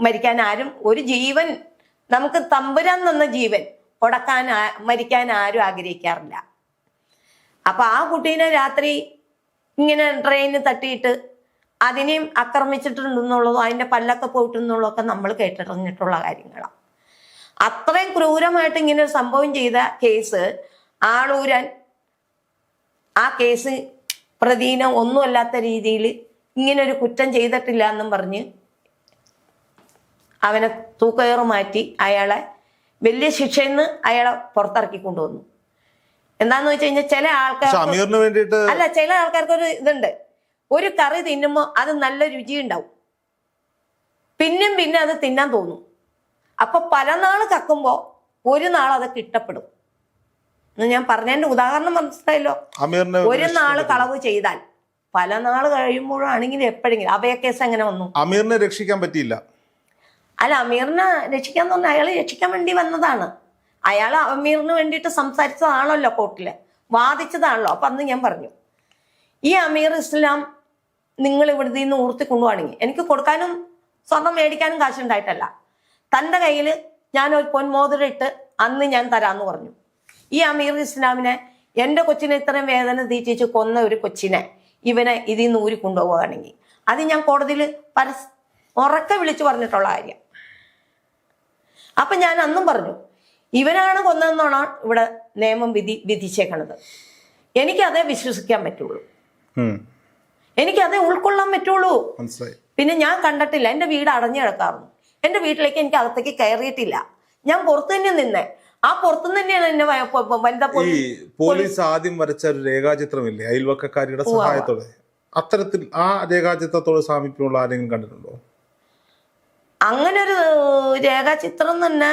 മരിക്കാൻ ആരും, ഒരു ജീവൻ നമുക്ക് തമ്പുരാൻ തന്ന ജീവൻ മരിക്കാൻ ആരും ആഗ്രഹിക്കാറില്ല. അപ്പൊ ആ കുട്ടീനെ രാത്രി ഇങ്ങനെ ട്രെയിനിൽ തട്ടിയിട്ട് അതിനെയും ആക്രമിച്ചിട്ടുണ്ടെന്നുള്ളതും അതിന്റെ പല്ലൊക്കെ പോയിട്ടുണ്ടെന്നുള്ളതൊക്കെ നമ്മൾ കേട്ടിട്ടുള്ള കാര്യങ്ങളാണ്. അത്രയും ക്രൂരമായിട്ട് ഇങ്ങനെ ഒരു സംഭവം ചെയ്ത കേസ് ആളൂരാൻ ആ കേസ് പ്രതിനെ ഒന്നുമല്ലാത്ത രീതിയിൽ ഇങ്ങനെ ഒരു കുറ്റം ചെയ്തിട്ടില്ല എന്നും പറഞ്ഞ് അവനെ തൂക്കയറ് മാറ്റി അയാളെ വലിയ ശിക്ഷയിൽ നിന്ന് അയാളെ പുറത്തിറക്കി കൊണ്ടുവന്നു. എന്താന്ന് വെച്ച് കഴിഞ്ഞാൽ ചില ആൾക്കാർക്ക് ഒരു ഇതുണ്ട്, ഒരു കറി തിന്നുമ്പോൾ അത് നല്ല രുചി ഉണ്ടാവും, പിന്നെ അത് തിന്നാൻ തോന്നും. അപ്പൊ പല നാള് കക്കുമ്പോ ഒരു നാൾ അതൊക്കെ ഇഷ്ടപ്പെടും. ഞാൻ പറഞ്ഞതിന്റെ ഉദാഹരണം മനസ്സിലായല്ലോ. ഒരു നാള് കളവ് ചെയ്താൽ പല നാള് കഴിയുമ്പോഴാണെങ്കിലും എപ്പോഴെങ്കിലും അഭയ കേസ് എങ്ങനെ വന്നു?
അമീറിനെ രക്ഷിക്കാൻ പറ്റിയില്ല.
അല്ല, അമീറിനെ രക്ഷിക്കാൻ തോന്നുന്നു, അയാൾ രക്ഷിക്കാൻ വേണ്ടി വന്നതാണ്. അയാൾ അമീറിന് വേണ്ടിയിട്ട് സംസാരിച്ചതാണല്ലോ, കോർട്ടില് വാദിച്ചതാണല്ലോ. അപ്പൊ അന്ന് ഞാൻ പറഞ്ഞു, ഈ അമീർ ഇസ്ലാം നിങ്ങൾ ഇവിടുന്ന് നിന്ന് ഊർത്തി കൊണ്ടുപോവാണെങ്കിൽ എനിക്ക് കൊടുക്കാനും സ്വർണം മേടിക്കാനും കാശുണ്ടായിട്ടല്ല, തൻ്റെ കയ്യിൽ ഞാൻ ഒരു പൊന്മോതിരം ഇട്ട് അന്ന് ഞാൻ തരാമെന്ന് പറഞ്ഞു. ഈ അമീർ ഇസ്ലാമിനെ, എൻ്റെ കൊച്ചിനെ ഇത്രയും വേദന തീറ്റിച്ച് കൊന്ന ഒരു കൊച്ചിനെ ഇവനെ ഇതിൽ നിന്ന് ഊരി കൊണ്ടുപോവുകയാണെങ്കിൽ അത് ഞാൻ കോടതിയിൽ ഉറക്കെ വിളിച്ചു പറഞ്ഞിട്ടുള്ള കാര്യം. അപ്പൊ ഞാൻ അന്നും പറഞ്ഞു, ഇവനാണ് കൊന്നതെന്നാണ് ഇവിടെ നിയമം വിധിച്ചേക്കണത്. എനിക്കതേ വിശ്വസിക്കാൻ പറ്റുള്ളൂ, എനിക്കതേ ഉൾക്കൊള്ളാൻ പറ്റുള്ളൂ. പിന്നെ ഞാൻ കണ്ടിട്ടില്ല, എൻ്റെ വീട് അടഞ്ഞു കിടക്കാറുണ്ട്, എൻ്റെ വീട്ടിലേക്ക് എനിക്ക് അകത്തേക്ക് കയറിയിട്ടില്ല, ഞാൻ പുറത്തു തന്നെ നിന്നേ. ആ പുറത്തുനിന്ന് തന്നെയാണ് എന്നെ വനിതാ
പോലീസ് ആദ്യം വരച്ച ഒരു രേഖാചിത്രമില്ലേ അയൽവക്കക്കാരിയുടെ സഹായത്തോടെ, അത്തരത്തിൽ ആ രേഖാചിത്രത്തോട് സാമീപ്യമുള്ള ആരെങ്കിലും കണ്ടിട്ടുണ്ടോ?
അങ്ങനെ ഒരു രേഖാചിത്രം തന്നെ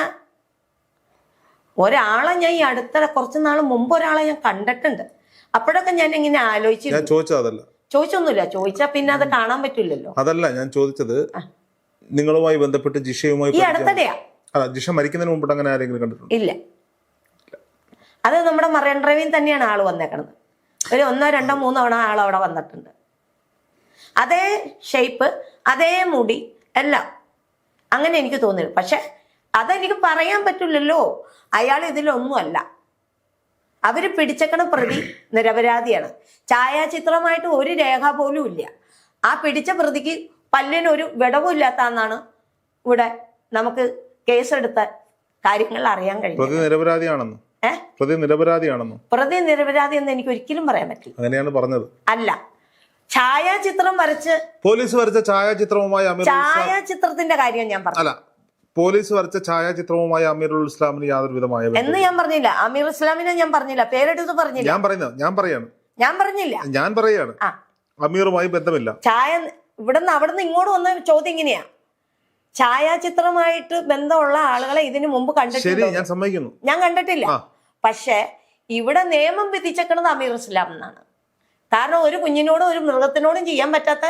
ഒരാളെ ഞാൻ ഈ അടുത്ത കുറച്ച് നാൾ മുമ്പ് ഒരാളെ ഞാൻ കണ്ടിട്ടുണ്ട്. അപ്പോഴൊക്കെ ഞാൻ ഇങ്ങനെ ചോദിച്ചൊന്നുമില്ല, ചോദിച്ചാ പിന്നെ അത് കാണാൻ പറ്റില്ലല്ലോ.
അതല്ല ഞാൻ ചോദിച്ചത്, നിങ്ങളുമായി ബന്ധപ്പെട്ട് ജിഷയുമായി
ഈ അടുത്തടെയാ.
ജിഷ മരിക്കുന്നതിന് മുമ്പ് അങ്ങനെ ആരെങ്കിലും കണ്ടിട്ടുണ്ടോ?
ഇല്ല, അത് നമ്മുടെ മറൈൻ ഡ്രൈവിൽ തന്നെയാണ് ആള് വന്നേക്കണത്. ഒരു 1, 2, 3 തവണ ആൾ അവിടെ വന്നിട്ടുണ്ട്. അതേ ഷേപ്പ്, അതേ മുടി എല്ലാം അങ്ങനെ എനിക്ക് തോന്നിയത്. പക്ഷെ അതെനിക്ക് പറയാൻ പറ്റില്ലല്ലോ, അയാൾ ഇതിലൊന്നുമല്ല. അവര് പിടിച്ചേക്കണ പ്രതി നിരപരാധിയാണ്. ഛായാചിത്രമായിട്ട് ഒരു രേഖ പോലും ഇല്ല. ആ പിടിച്ച പ്രതിക്ക് പല്ലിനൊരു വിടവുമില്ലാത്താന്നാണ് ഇവിടെ നമുക്ക് കേസെടുത്ത കാര്യങ്ങൾ അറിയാൻ കഴിയും.
പ്രതി നിരപരാധിയാണെന്ന്
എന്ന് എനിക്ക് ഒരിക്കലും പറയാൻ പറ്റില്ല.
അങ്ങനെയാണ് പറഞ്ഞത്.
അല്ല, ഛായാചിത്രം വരച്ച്
പോലീസ് വരച്ച ഛായാചിത്രവുമായി
ഛായാചിത്രത്തിന്റെ കാര്യം ഞാൻ പറഞ്ഞു.
അല്ല, പോലീസ് വരച്ച ഛായാചിത്രവുമായി അമീറുൽ ഇസ്ലാമിന് യാതൊരു വിധമായ
എന്ന് ഞാൻ പറഞ്ഞില്ല. അമീർ ഇസ്ലാമിനെ ഞാൻ പറഞ്ഞില്ല, പേരെടുത്ത് പറഞ്ഞില്ല. ഞാൻ പറയാണ്
അമീറുമായി ബന്ധമില്ല.
അവിടുന്ന് ഇങ്ങോട്ട് വന്ന ചോദ്യം ഇങ്ങനെയാ, ഛായാചിത്രമായിട്ട് ബന്ധമുള്ള ആളുകളെ ഇതിനു മുമ്പ് കണ്ടിട്ടില്ല.
ഞാൻ സമ്മതിക്കുന്നു,
ഞാൻ കണ്ടിട്ടില്ല. പക്ഷെ ഇവിടെ നിയമം വിധിച്ചേക്കണത് അമീർ ഇസ്ലാം എന്നാണ്. കാരണം ഒരു കുഞ്ഞിനോടും ഒരു മൃഗത്തിനോടും ചെയ്യാൻ പറ്റാത്ത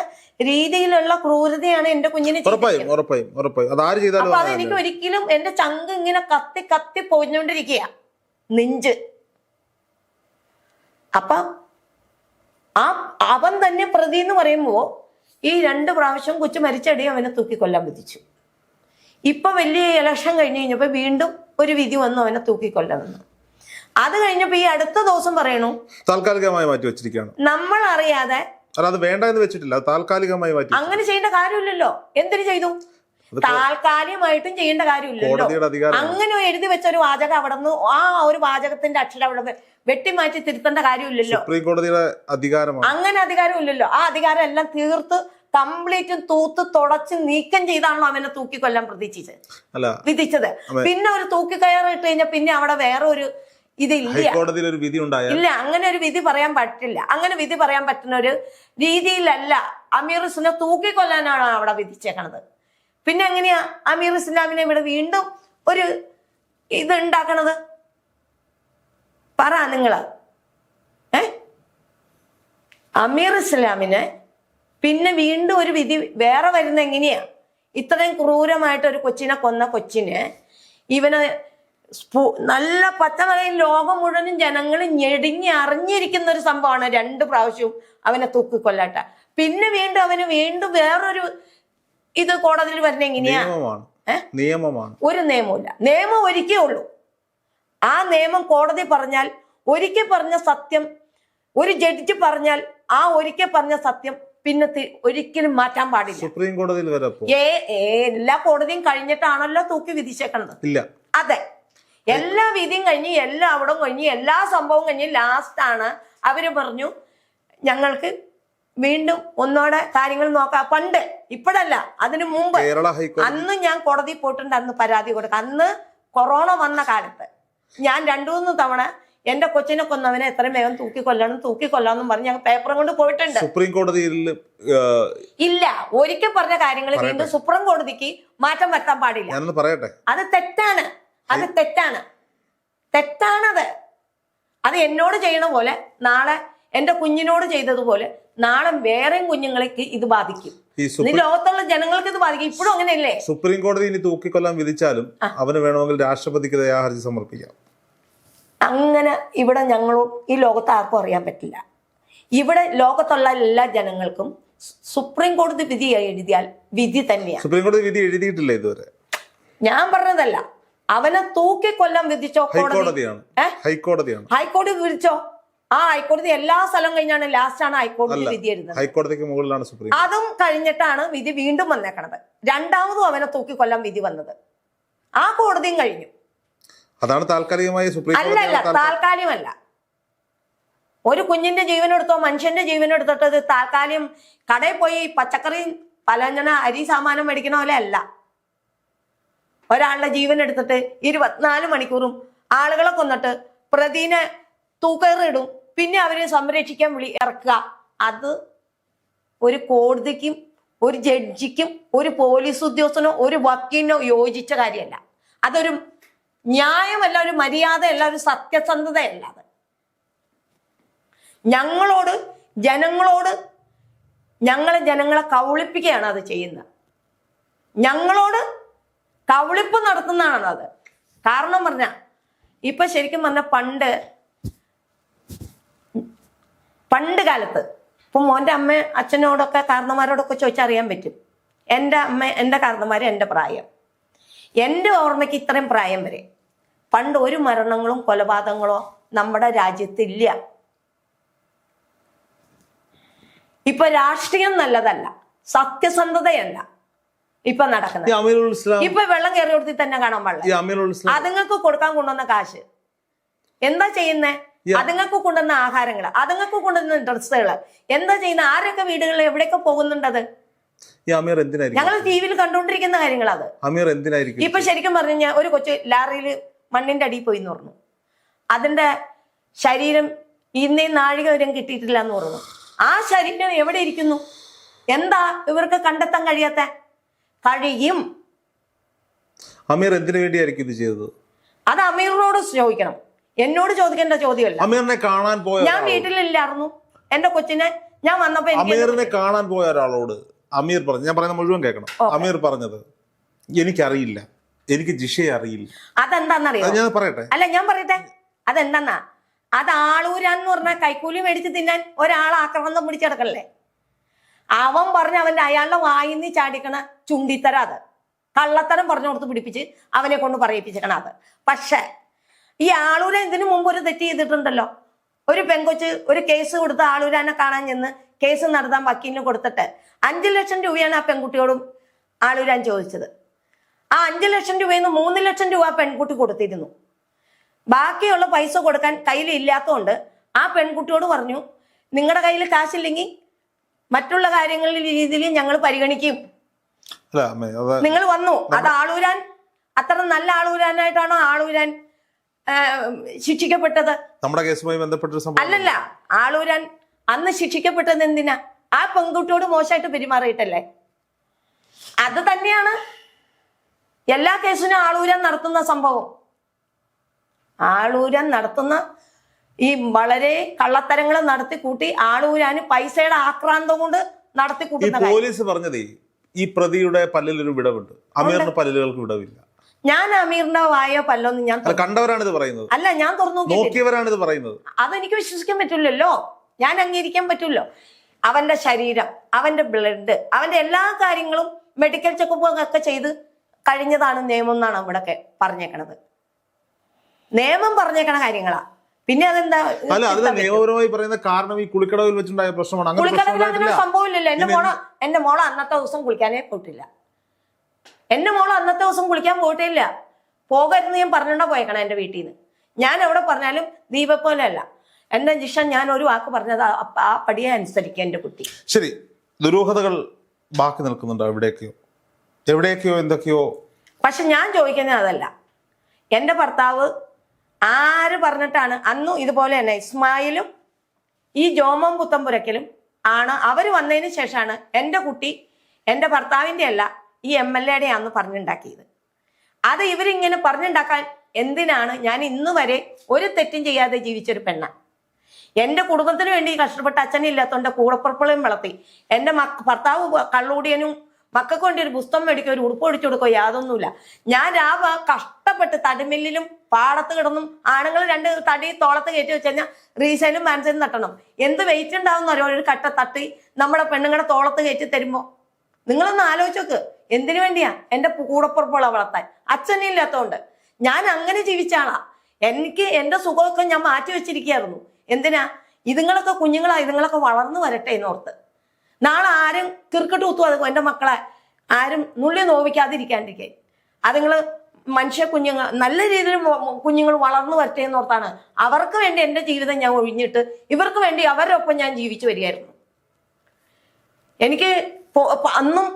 രീതിയിലുള്ള ക്രൂരതയാണ് എന്റെ കുഞ്ഞിന്. അപ്പൊ അതെനിക്ക് ഒരിക്കലും എന്റെ ചങ്ക് ഇങ്ങനെ കത്തി കത്തി പൊഞ്ഞോണ്ടിരിക്കുക, നെഞ്ച്. അപ്പൊ അവൻ തന്നെ പ്രതി എന്ന് പറയുമ്പോ ഈ 2 പ്രാവശ്യം കൊച്ചു മരിച്ചടി അവനെ തൂക്കിക്കൊല്ലാൻ വിധിച്ചു. ഇപ്പൊ വലിയ ഇലക്ഷൻ കഴിഞ്ഞപ്പോ വീണ്ടും ഒരു വിധി വന്നു അവനെ തൂക്കിക്കൊല്ലാമെന്ന്. അത് കഴിഞ്ഞപ്പോ ഈ അടുത്ത ദിവസം പറയണു
താൽക്കാലികമായി മാറ്റി വെച്ചിരിക്കുകയാണ്.
നമ്മൾ അറിയാതെ
അത് വേണ്ട എന്ന് വെച്ചിട്ടില്ല, താൽക്കാലികമായി മാറ്റി.
അങ്ങനെ ചെയ്യേണ്ട കാര്യമില്ലല്ലോ. എന്തിനു ചെയ്തു? താൽക്കാലികമായിട്ടും ചെയ്യേണ്ട കാര്യമില്ലല്ലോ. അങ്ങനെ എഴുതി വെച്ച ഒരു വാചകം അവിടെ നിന്ന് ആ ഒരു വാചകത്തിന്റെ അക്ഷരം അവിടെ വെട്ടിമാറ്റി തിരുത്തേണ്ട കാര്യമില്ലല്ലോ.
സുപ്രീം കോടതിയുടെ അധികാരമാണ്.
അങ്ങനെ അധികാരമില്ലല്ലോ. ആ അധികാരം എല്ലാം തീർത്ത് കംപ്ലീറ്റും തൂത്ത് തുടച്ച് നീക്കം ചെയ്താണല്ലോ അവനെ തൂക്കിക്കൊല്ലാൻ വിധിച്ചത്. പിന്നെ ഒരു തൂക്കിക്കയറിട്ട് കഴിഞ്ഞാൽ പിന്നെ അവിടെ വേറെ ഒരു ഇല്ല. അങ്ങനെ ഒരു വിധി പറയാൻ പറ്റില്ല. അങ്ങനെ വിധി പറയാൻ പറ്റുന്ന ഒരു രീതിയിലല്ല. അമീർ ഇസ്ലാമിനെ തൂക്കിക്കൊല്ലാനാണ് അവിടെ വിധിച്ചേക്കണത്. പിന്നെ എങ്ങനെയാ അമീർ ഇസ്ലാമിനെ ഇവിടെ വീണ്ടും ഒരു ഇത് ഉണ്ടാക്കണത്? പറ നിങ്ങള്. അമീർ ഇസ്ലാമിനെ പിന്നെ വീണ്ടും ഒരു വിധി വേറെ വരുന്ന എങ്ങനെയാ? ഇത്രയും ക്രൂരമായിട്ട് ഒരു കൊച്ചിനെ കൊന്ന കൊച്ചിനെ ഇവനെ നല്ല പച്ചമലയിൽ ലോകം മുഴുവനും ജനങ്ങൾ ഞെടിഞ്ഞ് അറിഞ്ഞിരിക്കുന്ന ഒരു സംഭവമാണ് 2 പ്രാവശ്യവും അവനെ തൂക്കിക്കൊല്ലാട്ട. പിന്നെ വീണ്ടും അവന് വീണ്ടും വേറൊരു ഇത് കോടതിയിൽ വരുന്ന എങ്ങനെയാ?
നിയമമാണ്.
ഒരു നിയമമില്ല. നിയമം ഒരിക്കേ ഉള്ളൂ. ആ നിയമം കോടതി പറഞ്ഞാൽ ഒരിക്കൽ പറഞ്ഞ സത്യം, ഒരു ജഡ്ജി പറഞ്ഞാൽ ആ ഒരിക്കൽ പറഞ്ഞ സത്യം പിന്നെ ഒരിക്കലും മാറ്റാൻ പാടില്ല.
സുപ്രീം കോടതിയിൽ വരെ
എല്ലാ കോടതിയും കഴിഞ്ഞിട്ടാണല്ലോ തൂക്കി വിധിച്ചേക്കണത്.
ഇല്ല,
അതെ, എല്ലാ വിധിയും കഴിഞ്ഞ് എല്ലാ അവിടം കഴിഞ്ഞ് എല്ലാ സംഭവം കഴിഞ്ഞ് ലാസ്റ്റ് ആണ് അവര് പറഞ്ഞു ഞങ്ങൾക്ക് വീണ്ടും ഒന്നോടെ കാര്യങ്ങൾ നോക്കാം. പണ്ട്, ഇപ്പോഴല്ല, അതിനു മുമ്പ്. അന്ന് ഞാൻ കോടതി പോയിട്ടുണ്ട്. അന്ന് പരാതി കൊടുക്കാം. അന്ന് കൊറോണ വന്ന കാലത്ത് ഞാൻ 2-3 തവണ എന്റെ കൊച്ചിനെ കൊന്നവനെ എത്രയും വേഗം തൂക്കിക്കൊല്ലാന്നും പറഞ്ഞ് ഞങ്ങൾ പേപ്പറും കൊണ്ട് പോയിട്ടുണ്ട്.
സുപ്രീം കോടതിയിൽ
ഇല്ല, ഒരിക്കൽ പറഞ്ഞ കാര്യങ്ങൾ വീണ്ടും സുപ്രീം കോടതിക്ക് മാറ്റം വരുത്താൻ പാടില്ല. അത് തെറ്റാണ്. തെറ്റാണത്. അത് എന്നോട് ചെയ്യണ പോലെ നാളെ എന്റെ കുഞ്ഞിനോട് ചെയ്തതുപോലെ നാളെ വേറെയും കുഞ്ഞുങ്ങൾക്ക് ഇത് ബാധിക്കും. ലോകത്തുള്ള ജനങ്ങൾക്ക് ഇത് ബാധിക്കും. ഇപ്പോഴും അങ്ങനെയല്ലേ?
സുപ്രീം കോടതി ഇനി തൂക്കിക്കൊല്ലാൻ വിധിച്ചാലും അവന് വേണമെങ്കിൽ രാഷ്ട്രപതിക്ക് ദയാഹർജി സമർപ്പിക്കാം.
അങ്ങനെ ഇവിടെ ഞങ്ങളും ഈ ലോകത്ത് ആർക്കും അറിയാൻ പറ്റില്ല. ഇവിടെ ലോകത്തുള്ള എല്ലാ ജനങ്ങൾക്കും സുപ്രീം കോടതി വിധി എഴുതിയാൽ വിധി തന്നെയാണ്.
സുപ്രീം കോടതി വിധി എഴുതിയിട്ടില്ല ഇതുവരെ.
ഞാൻ പറഞ്ഞതല്ല, അവനെ തൂക്കിക്കൊല്ലാൻ വിധിച്ചോ
ഹൈക്കോടതിയാണ്.
ഹൈക്കോടതി വിധിച്ചോ? ആ ഹൈക്കോടതി എല്ലാ സ്ഥലം കഴിഞ്ഞാണ് ലാസ്റ്റ് ആണ് ഹൈക്കോടതി വിധി എഴുതുന്നത്.
ഹൈക്കോടതിക്ക് മുകളിലാണ് സുപ്രീം.
അതും കഴിഞ്ഞിട്ടാണ് വിധി വീണ്ടും വന്നേക്കണത്. രണ്ടാമതും അവനെ തൂക്കിക്കൊല്ലാൻ വിധി വന്നത്. ആ കോടതിയും കഴിഞ്ഞു.
അതാണ് താൽക്കാലികമായി സുപ്രീം കോടതി.
അല്ലല്ല, താൽക്കാലികമല്ല. ഒരു കുഞ്ഞിന്റെ ജീവനെടുത്തോ മനുഷ്യന്റെ ജീവനെടുത്തിട്ട് താൽക്കാലികം കടയിൽ പോയി പച്ചക്കറി പലഞ്ഞന അരി സാമാനം മേടിക്കണ പോലെ അല്ല. ഒരാളുടെ ജീവൻ എടുത്തിട്ട് 24 മണിക്കൂറും ആളുകളെ കൊന്നിട്ട് പ്രതിനെ തൂക്കേറിടും, പിന്നെ അവരെ സംരക്ഷിക്കാൻ ഇറക്കുക. അത് ഒരു കോടതിക്കും ഒരു ജഡ്ജിക്കും ഒരു പോലീസ് ഉദ്യോഗസ്ഥനോ ഒരു വക്കീലിനോ യോജിച്ച കാര്യമല്ല. അതൊരു ന്യായമല്ല, ഒരു മര്യാദയല്ല, ഒരു സത്യസന്ധതയല്ല. അത് ജനങ്ങളെ കൗളിപ്പിക്കുകയാണ് അത് ചെയ്യുന്നത്. ഞങ്ങളോട് കൗളിപ്പ് നടത്തുന്നതാണ് അത്. കാരണം പറഞ്ഞ ഇപ്പൊ ശരിക്കും പറഞ്ഞ പണ്ട് പണ്ട് കാലത്ത് ഇപ്പം മോൻ്റെ അമ്മ അച്ഛനോടൊക്കെ കാരണന്മാരോടൊക്കെ ചോദിച്ചറിയാൻ പറ്റും. എൻ്റെ അമ്മ എൻ്റെ കാരണന്മാർ എൻ്റെ പ്രായം, എൻ്റെ ഓർമ്മയ്ക്ക് ഇത്രയും പ്രായം വരെ പണ്ട് ഒരു മരണങ്ങളും കൊലപാതകങ്ങളോ നമ്മുടെ രാജ്യത്തില്ല. ഇപ്പൊ രാഷ്ട്രീയം നല്ലതല്ല, സത്യസന്ധതയല്ല ഇപ്പൊ നടക്കുന്നത്. ഇപ്പൊ വെള്ളം കയറി കൊടുത്തി തന്നെ കാണാൻ പാടില്ല. അതുങ്ങൾക്ക് കൊടുക്കാൻ കൊണ്ടുവന്ന കാശ് എന്താ ചെയ്യുന്നേ? അതുങ്ങൾക്ക് കൊണ്ടുവന്ന ആഹാരങ്ങള്, അതുങ്ങൾക്ക് കൊണ്ടുവന്ന ഡ്രസ്സുകള് എന്താ ചെയ്യുന്ന? ആരൊക്കെ വീടുകളിൽ എവിടെയൊക്കെ പോകുന്നുണ്ടത്? ഞങ്ങൾ ടി വിയിൽ കണ്ടുകൊണ്ടിരിക്കുന്ന കാര്യങ്ങളത്. ഇപ്പൊ ശരിക്കും പറഞ്ഞു കഴിഞ്ഞാൽ ഒരു കൊച്ചു ലാറിയിൽ മണ്ണിന്റെ അടിയിൽ പോയി എന്ന് പറഞ്ഞു. അതിന്റെ ശരീരം ഇന്നേ നാഴിക വരെയും കിട്ടിയിട്ടില്ല എന്ന് പറഞ്ഞു. ആ ശരീരം എവിടെ ഇരിക്കുന്നു? എന്താ ഇവർക്ക് കണ്ടെത്താൻ കഴിയാത്ത? കഴിയും.
അമീർ എന്തിനു വേണ്ടിയായിരിക്കും ഇത് ചെയ്തത്?
അത് അമീറിനോട് ചോദിക്കണം, എന്നോട് ചോദിക്കേണ്ട ചോദ്യമല്ല.
അമീറിനെ കാണാൻ പോയ
ഞാൻ വീട്ടിലില്ലായിരുന്നു. എന്റെ കൊച്ചിനെ ഞാൻ വന്നപ്പോ
അമീറിനെ കാണാൻ പോയ ഒരാളോട് അമീർ പറഞ്ഞു, ഞാൻ പറയുന്നത് മുഴുവൻ കേൾക്കണം. അമീർ പറഞ്ഞത് എനിക്കറിയില്ല, എനിക്ക് ജിഷയെ അറിയില്ല.
അതെന്താന്നറിയോ?
ഞാൻ പറയട്ടെ.
അല്ല ഞാൻ പറയട്ടെ, അതെന്താന്നാ? അത് ആളൂരാന്ന് പറഞ്ഞാൽ കൈക്കൂലി മേടിച്ച് തിന്നാൻ ഒരാൾ ആക്രമണം പിടിച്ചെടുക്കല്ലേ? അവൻ പറഞ്ഞ അവന്റെ അയാളുടെ വായിന്ന് ചാടിക്കണ ചുണ്ടിത്തരം, അത് കള്ളത്തരം പറഞ്ഞു കൊടുത്ത് പിടിപ്പിച്ച് അവനെ കൊണ്ട് പറയിപ്പിച്ചേക്കണ അത്. പക്ഷെ ഈ ആളൂര ഇതിനു മുമ്പ് ഒരു തെറ്റ് ചെയ്തിട്ടുണ്ടല്ലോ. ഒരു പെങ്കൊച്ച് ഒരു കേസ് കൊടുത്ത് ആളൂരാനെ കാണാൻ ചെന്ന് കേസ് നടത്താൻ വക്കീലിന് കൊടുത്തിട്ട് 5 ലക്ഷം രൂപയാണ് ആ പെൺകുട്ടിയോടും ആളൂരാൻ ചോദിച്ചത്. ആ 5 ലക്ഷം രൂപയിൽ നിന്ന് 3 ലക്ഷം രൂപ പെൺകുട്ടി കൊടുത്തിരുന്നു. ബാക്കിയുള്ള പൈസ കൊടുക്കാൻ കയ്യിൽ ഇല്ലാത്തതുകൊണ്ട് ആ പെൺകുട്ടിയോട് പറഞ്ഞു, നിങ്ങളുടെ കയ്യിൽ കാശില്ലെങ്കിൽ മറ്റുള്ള കാര്യങ്ങളിൽ രീതിയിൽ ഞങ്ങൾ പരിഗണിക്കും. നിങ്ങൾ വന്നു. അത് ആളൂരാൻ അത്ര നല്ല ആളൂരാനായിട്ടാണോ ആളൂരാൻ ശിക്ഷിക്കപ്പെട്ടത്?
നമ്മുടെ കേസുമായി ബന്ധപ്പെട്ട
അല്ലല്ല, ആളൂരാൻ അന്ന് ശിക്ഷിക്കപ്പെട്ടത് എന്തിനാ? ആ പെൺകുട്ടിയോട് മോശമായിട്ട് പെരുമാറിയിട്ടല്ലേ? അത് തന്നെയാണ് എല്ലാ കേസിനും ആളൂരാൻ നടത്തുന്ന സംഭവം. ആളൂരാൻ നടത്തുന്ന ഈ വളരെ കള്ളത്തരങ്ങൾ നടത്തി കൂട്ടി ആളൂരാന് പൈസയുടെ ആക്രാന്തം കൊണ്ട് നടത്തി കൂട്ടുന്ന
പോലീസ് പറഞ്ഞതേ ഈ പ്രതിയുടെ പല്ലിലൊരു വിടവുണ്ട്, അമീറിന്റെ പല്ലുകൾക്ക് വിടവില്ല.
ഞാൻ അമീറിന്റെ വായോ പല്ലോന്ന് ഞാൻ
കണ്ടവരാണ് ഇത് പറയുന്നത്.
അല്ല, ഞാൻ തുറന്നു
നോക്കിയവരാണ് ഇത് പറയുന്നത്.
അതെനിക്ക് വിശ്വസിക്കാൻ പറ്റില്ലല്ലോ, ഞാൻ അംഗീകരിക്കാൻ പറ്റൂല്ലോ. അവന്റെ ശരീരം, അവന്റെ ബ്ലഡ്, അവന്റെ എല്ലാ കാര്യങ്ങളും മെഡിക്കൽ ചെക്കപ്പ് ഒക്കെ ചെയ്ത് കഴിഞ്ഞതാണ് നിയമം എന്നാണ് ഇവിടൊക്കെ പറഞ്ഞേക്കണത്. നിയമം പറഞ്ഞേക്കണ കാര്യങ്ങളാ. പിന്നെ അതെന്താ?
അല്ല, അത് നിയമപരമായി പറയുന്ന കാരണം ഈ കുളിക്കടവിൽ വെച്ചുണ്ടായ പ്രശ്നമാണ്.
കുളിക്കടവിൽ അങ്ങനെ സംഭവമില്ലല്ലോ. എന്റെ മോള് അന്നത്തെ ദിവസം കുളിക്കാനേ പോയിട്ടില്ല. എന്റെ മോള് അന്നത്തെ ദിവസം കുളിക്കാൻ പോയിട്ടില്ല. പോകരുന്ന് ഞാൻ പറഞ്ഞോണ്ടാ പോയേക്കണം എന്റെ വീട്ടിൽ നിന്ന്. ഞാൻ എവിടെ പറഞ്ഞാലും ദീപ പോലെ അല്ല എന്റെ ജിഷ. ഞാൻ ഒരു വാക്ക് പറഞ്ഞത് ആ പടിയെ അനുസരിക്കുക എന്റെ കുട്ടി.
ശരി, ദുരൂഹതകൾ ബാക്കി നിൽക്കുന്നുണ്ടോ? എവിടെയൊക്കെയോ എന്തൊക്കെയോ.
പക്ഷെ ഞാൻ ചോദിക്കുന്നത് അതല്ല. എന്റെ ഭർത്താവ് ആര് പറഞ്ഞിട്ടാണ് അന്നും ഇതുപോലെ തന്നെ ഇസ്മായിലും ഈ ജോമോൻ പുത്തമ്പുരക്കലും ആണ് അവർ വന്നതിന് ശേഷമാണ് എൻ്റെ കുട്ടി എൻ്റെ ഭർത്താവിൻ്റെ അല്ല ഈ MLA ആന്ന് പറഞ്ഞുണ്ടാക്കിയത്. അത് ഇവരിങ്ങനെ പറഞ്ഞുണ്ടാക്കാൻ എന്തിനാണ്? ഞാൻ ഇന്ന് വരെ ഒരു തെറ്റും ചെയ്യാതെ ജീവിച്ചൊരു പെണ്ണ. എൻ്റെ കുടുംബത്തിന് വേണ്ടി കഷ്ടപ്പെട്ട അച്ഛനില്ലാത്തതുകൊണ്ട് കൂടപ്പുറപ്പുളയും വളർത്തി. എൻ്റെ ഭർത്താവ് കള്ളുകൂടിയനും മക്കൾക്ക് വേണ്ടി ഒരു പുസ്തകം മേടിക്കുക, ഒരു ഉടുപ്പ് ഒഴിച്ചു കൊടുക്കുക, യാതൊന്നുമില്ല. ഞാൻ കഷ്ടപ്പെട്ട് തടിമില്ലിലും പാടത്ത് കിടന്നും ആണുങ്ങൾ 2 തടി തോളത്ത് കയറ്റി വെച്ച് കഴിഞ്ഞാൽ റീസൈനും മാൻസൈനും തട്ടണം. എന്ത് വെയിറ്റ് ഉണ്ടാവുന്ന ഒരു കട്ട തട്ടി നമ്മുടെ പെണ്ണുങ്ങളുടെ തോളത്ത് കയറ്റി തരുമ്പോ നിങ്ങളൊന്ന് ആലോചിച്ച് നോക്ക്. എന്തിനു വേണ്ടിയാ? എൻ്റെ കൂടപ്പുറപ്പുള്ള വളർത്താൻ. അച്ഛനില്ലാത്തതുകൊണ്ട് ഞാൻ അങ്ങനെ ജീവിച്ച ആളാ. എനിക്ക് എൻ്റെ സുഖമൊക്കെ ഞാൻ മാറ്റി വെച്ചിരിക്കുകയായിരുന്നു. എന്തിനാ? ഇതുങ്ങളൊക്കെ കുഞ്ഞുങ്ങളാ, ഇതുങ്ങളൊക്കെ വളർന്നു വരട്ടെ എന്നോർത്ത്. നാളെ ആരും ക്രിക്കറ്റ് കുത്തും അത് എൻ്റെ മക്കളെ ആരും നുള്ളി നോവിക്കാതിരിക്കാണ്ടിരിക്കെ. അതുങ്ങൾ മനുഷ്യ കുഞ്ഞുങ്ങൾ നല്ല രീതിയിൽ കുഞ്ഞുങ്ങൾ വളർന്നു വരട്ടെ എന്നോർത്താണ് അവർക്ക് വേണ്ടി എൻ്റെ ജീവിതം ഞാൻ ഒഴിഞ്ഞിട്ട് ഇവർക്ക് വേണ്ടി അവരുടെ ഒപ്പം ഞാൻ ജീവിച്ചു വരികയായിരുന്നു. എനിക്ക് അന്നും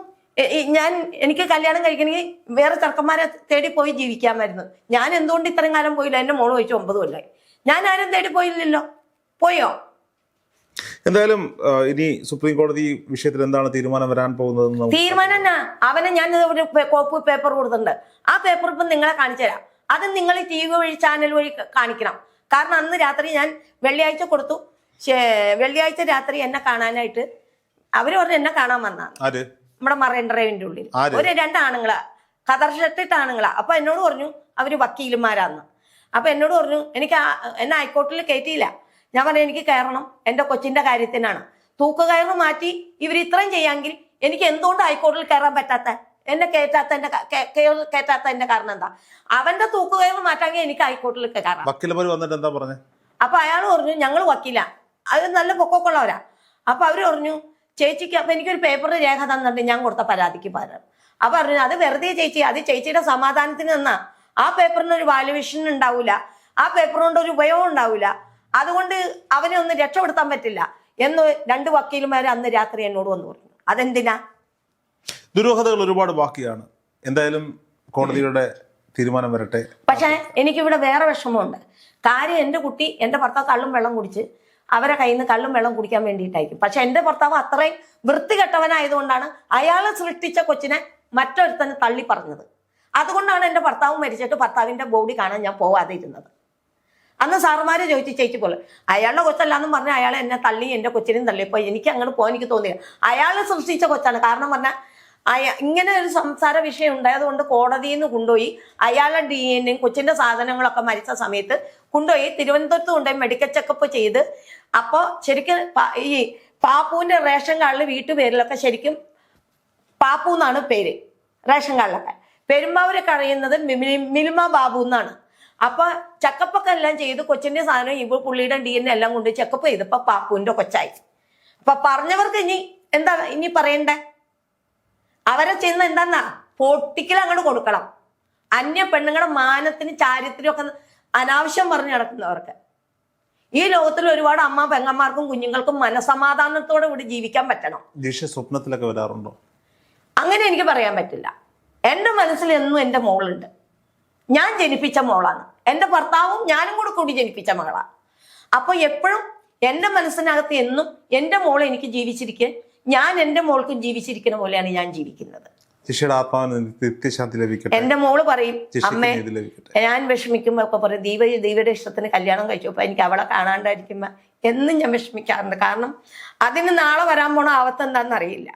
എനിക്ക് കല്യാണം കഴിക്കണമെങ്കിൽ വേറെ ചെറുക്കന്മാരെ തേടി പോയി ജീവിക്കാമായിരുന്നു. ഞാൻ എന്തുകൊണ്ട് ഇത്രയും കാലം പോയില്ല? എൻ്റെ മോള് ചോദിച്ചു 9 കൊല്ലമായി. ഞാൻ ആരും തേടി പോയില്ലല്ലോ. പോയോ?
എന്തായാലും ഇനി സുപ്രീം കോടതി വിഷയത്തിൽ എന്താണ് തീരുമാനം വരാൻ പോകുന്നത്?
തീരുമാനം എന്നാ? അവനെ ഞാൻ ഒരു കോപ്പി പേപ്പർ കൊടുത്തിട്ടുണ്ട്. ആ പേപ്പർ ഇപ്പം നിങ്ങളെ കാണിച്ചു തരാം. അത് നിങ്ങൾ TV വഴി ചാനൽ വഴി കാണിക്കണം. കാരണം അന്ന് രാത്രി ഞാൻ വെള്ളിയാഴ്ച കൊടുത്തു. വെള്ളിയാഴ്ച രാത്രി എന്നെ കാണാനായിട്ട് അവര് പറഞ്ഞു എന്നെ കാണാൻ വന്നാണ്. നമ്മുടെ മറൈൻ ഡ്രൈവിന്റെ ഉള്ളിൽ ഒരു 2 ആണുങ്ങളാ, ഖദർ ഷർട്ടിട്ട് ആണുങ്ങളാ. അപ്പൊ എന്നോട് പറഞ്ഞു അവര് വക്കീലുമാരാന്ന്. അപ്പൊ എന്നോട് പറഞ്ഞു എന്നെ ഹൈക്കോർട്ടിൽ കയറ്റിയില്ല. ഞാൻ പറഞ്ഞു എനിക്ക് കയറണം, എൻ്റെ കൊച്ചിന്റെ കാര്യത്തിനാണ്. തൂക്കുകയറ് മാറ്റി ഇവർ ഇത്രയും ചെയ്യാമെങ്കിൽ എനിക്ക് എന്തുകൊണ്ട് ഹൈക്കോടതിയിൽ കയറാൻ പറ്റാത്ത, എന്നെ കയറ്റാത്തതിന്റെ കാരണം എന്താ? അവന്റെ തൂക്കുകയറ് മാറ്റാമെങ്കിൽ എനിക്ക് ഹൈക്കോടതിയിൽ കയറാം.
വന്നിട്ട് എന്താ പറഞ്ഞേ?
അപ്പൊ അയാൾ പറഞ്ഞു ഞങ്ങൾ വക്കീല, അത് നല്ല പൊക്കമുള്ളവരാ. അപ്പൊ അവര് പറഞ്ഞു ചേച്ചിക്ക്, അപ്പൊ എനിക്കൊരു പേപ്പറിൽ രേഖ തന്നിട്ട് ഞാൻ കൊടുത്ത പരാതിക്ക് പകരം. അപ്പൊ പറഞ്ഞു അത് വെറുതെ ചേച്ചി, അത് ചേച്ചിയുടെ സമാധാനത്തിന് തന്നാ. ആ പേപ്പറിന് ഒരു വാല്യുവേഷൻ ഉണ്ടാവൂല, ആ പേപ്പർ കൊണ്ട് ഒരു ഉപയോഗം ഉണ്ടാവൂല, അതുകൊണ്ട് അവനെ ഒന്ന് രക്ഷപ്പെടുത്താൻ പറ്റില്ല എന്ന് 2 വക്കീലുമാര് അന്ന് രാത്രി എന്നോട് വന്ന് പറഞ്ഞു. അതെന്തിനാ?
ദുരൂഹതകൾ ഒരുപാട് ബാക്കിയാണ്. എന്തായാലും കോടതിയുടെ തീരുമാനം വരട്ടെ.
പക്ഷെ എനിക്കിവിടെ വേറെ വിഷമമുണ്ട്. കാര്യം എൻ്റെ കുട്ടി, എൻ്റെ ഭർത്താവ് കള്ളും വെള്ളം കുടിച്ച് അവരെ കയ്യിൽ നിന്ന് കള്ളും വെള്ളം കുടിക്കാൻ വേണ്ടിയിട്ടായിരിക്കും. പക്ഷെ എൻ്റെ ഭർത്താവ് അത്രയും വൃത്തികെട്ടവനായതുകൊണ്ടാണ് അയാൾ സൃഷ്ടിച്ച കൊച്ചിനെ മറ്റൊരുത്തന് തള്ളി പറഞ്ഞത്. അതുകൊണ്ടാണ് എൻ്റെ ഭർത്താവ് മരിച്ചിട്ട് ഭർത്താവിൻ്റെ ബോഡി കാണാൻ ഞാൻ പോവാതെ ഇരുന്നത്. അന്ന് സാറുമാര് ചോദിച്ചു ചേച്ചി പോലെ അയാളുടെ കൊച്ചല്ലാന്നും പറഞ്ഞ് അയാൾ എന്നെ തള്ളി, എൻ്റെ കൊച്ചിനെയും തള്ളിയപ്പോൾ എനിക്ക് അങ്ങോട്ട് പോകാൻ എനിക്ക് തോന്നിയില്ല. അയാൾ സൃഷ്ടിച്ച കൊച്ചാണ്. കാരണം പറഞ്ഞാൽ ഇങ്ങനെ ഒരു സംസാര വിഷയം ഉണ്ടായതുകൊണ്ട് കോടതിയിൽ നിന്ന് കൊണ്ടുപോയി അയാളുടെ DNA കൊച്ചിന്റെ സാധനങ്ങളൊക്കെ മരിച്ച സമയത്ത് കൊണ്ടുപോയി തിരുവനന്തപുരത്ത് കൊണ്ടുപോയി മെഡിക്കൽ ചെക്കപ്പ് ചെയ്ത്. അപ്പോൾ ശരിക്കും ഈ പാപ്പുവിന്റെ റേഷൻ കാർഡിൽ വീട്ടുപേരിലൊക്കെ ശരിക്കും പാപ്പു എന്നാണ് പേര്, റേഷൻ കാർഡിലൊക്കെ. പെരുമ്പാവൂരൊക്കെ അറിയുന്നത് മിൽമ ബാബു എന്നാണ്. അപ്പൊ ചെക്കപ്പൊക്കെ എല്ലാം ചെയ്ത് കൊച്ചിന്റെ സാധനം ഇവ പുള്ളിയുടെ DNA എല്ലാം കൊണ്ട് ചെക്കപ്പ് ചെയ്തപ്പോ പാപ്പുവിന്റെ കൊച്ചായി. അപ്പൊ പറഞ്ഞവർക്ക് ഇനി പറയണ്ടേ? അവരെ ചെയ്യുന്ന എന്താന്നാ പൊട്ടിക്കൽ അങ്ങോട്ട് കൊടുക്കണം. അന്യ പെണ്ണുങ്ങളുടെ മാനത്തിന് ചാരിത്രം ഒക്കെ അനാവശ്യം പറഞ്ഞു നടക്കുന്നവർക്ക്. ഈ ലോകത്തിൽ ഒരുപാട് അമ്മ പെങ്ങന്മാർക്കും കുഞ്ഞുങ്ങൾക്കും മനസമാധാനത്തോടെ ഇവിടെ ജീവിക്കാൻ പറ്റണം.
സ്വപ്നത്തിലൊക്കെ വരാറുണ്ടോ?
അങ്ങനെ എനിക്ക് പറയാൻ പറ്റില്ല. എൻ്റെ മനസ്സിൽ എന്നും എൻ്റെ മോളുണ്ട്. ഞാൻ ജനിപ്പിച്ച മോളാണ്. എൻ്റെ ഭർത്താവും ഞാനും കൂടി ജനിപ്പിച്ച മകളാണ്. അപ്പൊ എപ്പോഴും എൻ്റെ മനസ്സിനകത്ത് എന്നും എൻ്റെ മോൾ എനിക്ക് ജീവിച്ചിരിക്കെ, ഞാൻ എൻ്റെ മോൾക്കും ജീവിച്ചിരിക്കുന്ന പോലെയാണ് ഞാൻ ജീവിക്കുന്നത്. എന്റെ മോള് പറയും അമ്മേ ഞാൻ വിഷമിക്കുമ്പോ ഒക്കെ പറയും ദീപയുടെ ഇഷ്ടത്തിന് കല്യാണം കഴിച്ചപ്പോ എനിക്ക് അവളെ കാണാണ്ടായിരിക്കുമ്പോ എന്നും ഞാൻ വിഷമിക്കാറുണ്ട്. കാരണം അതിന് നാളെ വരാൻ പോണ ആവത്ത് എന്താണെന്ന് അറിയില്ല.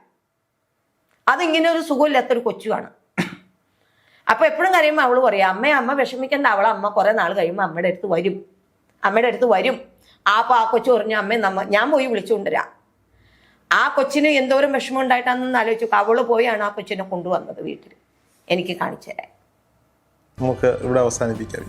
അതിങ്ങനെ ഒരു സുഖമില്ലാത്തൊരു കൊച്ചുമാണ്. അപ്പൊ എപ്പോഴും കഴിയുമ്പോൾ അവള് പറയും അമ്മ വിഷമിക്കേണ്ട, അവളെ അമ്മ കുറെ നാൾ കഴിയുമ്പോൾ അമ്മയുടെ അടുത്ത് വരും. ആ കൊച്ചു പറഞ്ഞു അമ്മ ഞാൻ പോയി വിളിച്ചുകൊണ്ടുവരാം. ആ കൊച്ചിന് എന്തോരം വിഷമം ഉണ്ടായിട്ടാണെന്ന് ആലോചിച്ചു. അവള് പോയാണ് ആ കൊച്ചിനെ കൊണ്ടുവന്നത് വീട്ടിൽ എനിക്ക് കാണിച്ചു തരാൻ.
നമുക്ക് ഇവിടെ അവസാനിപ്പിക്കാം.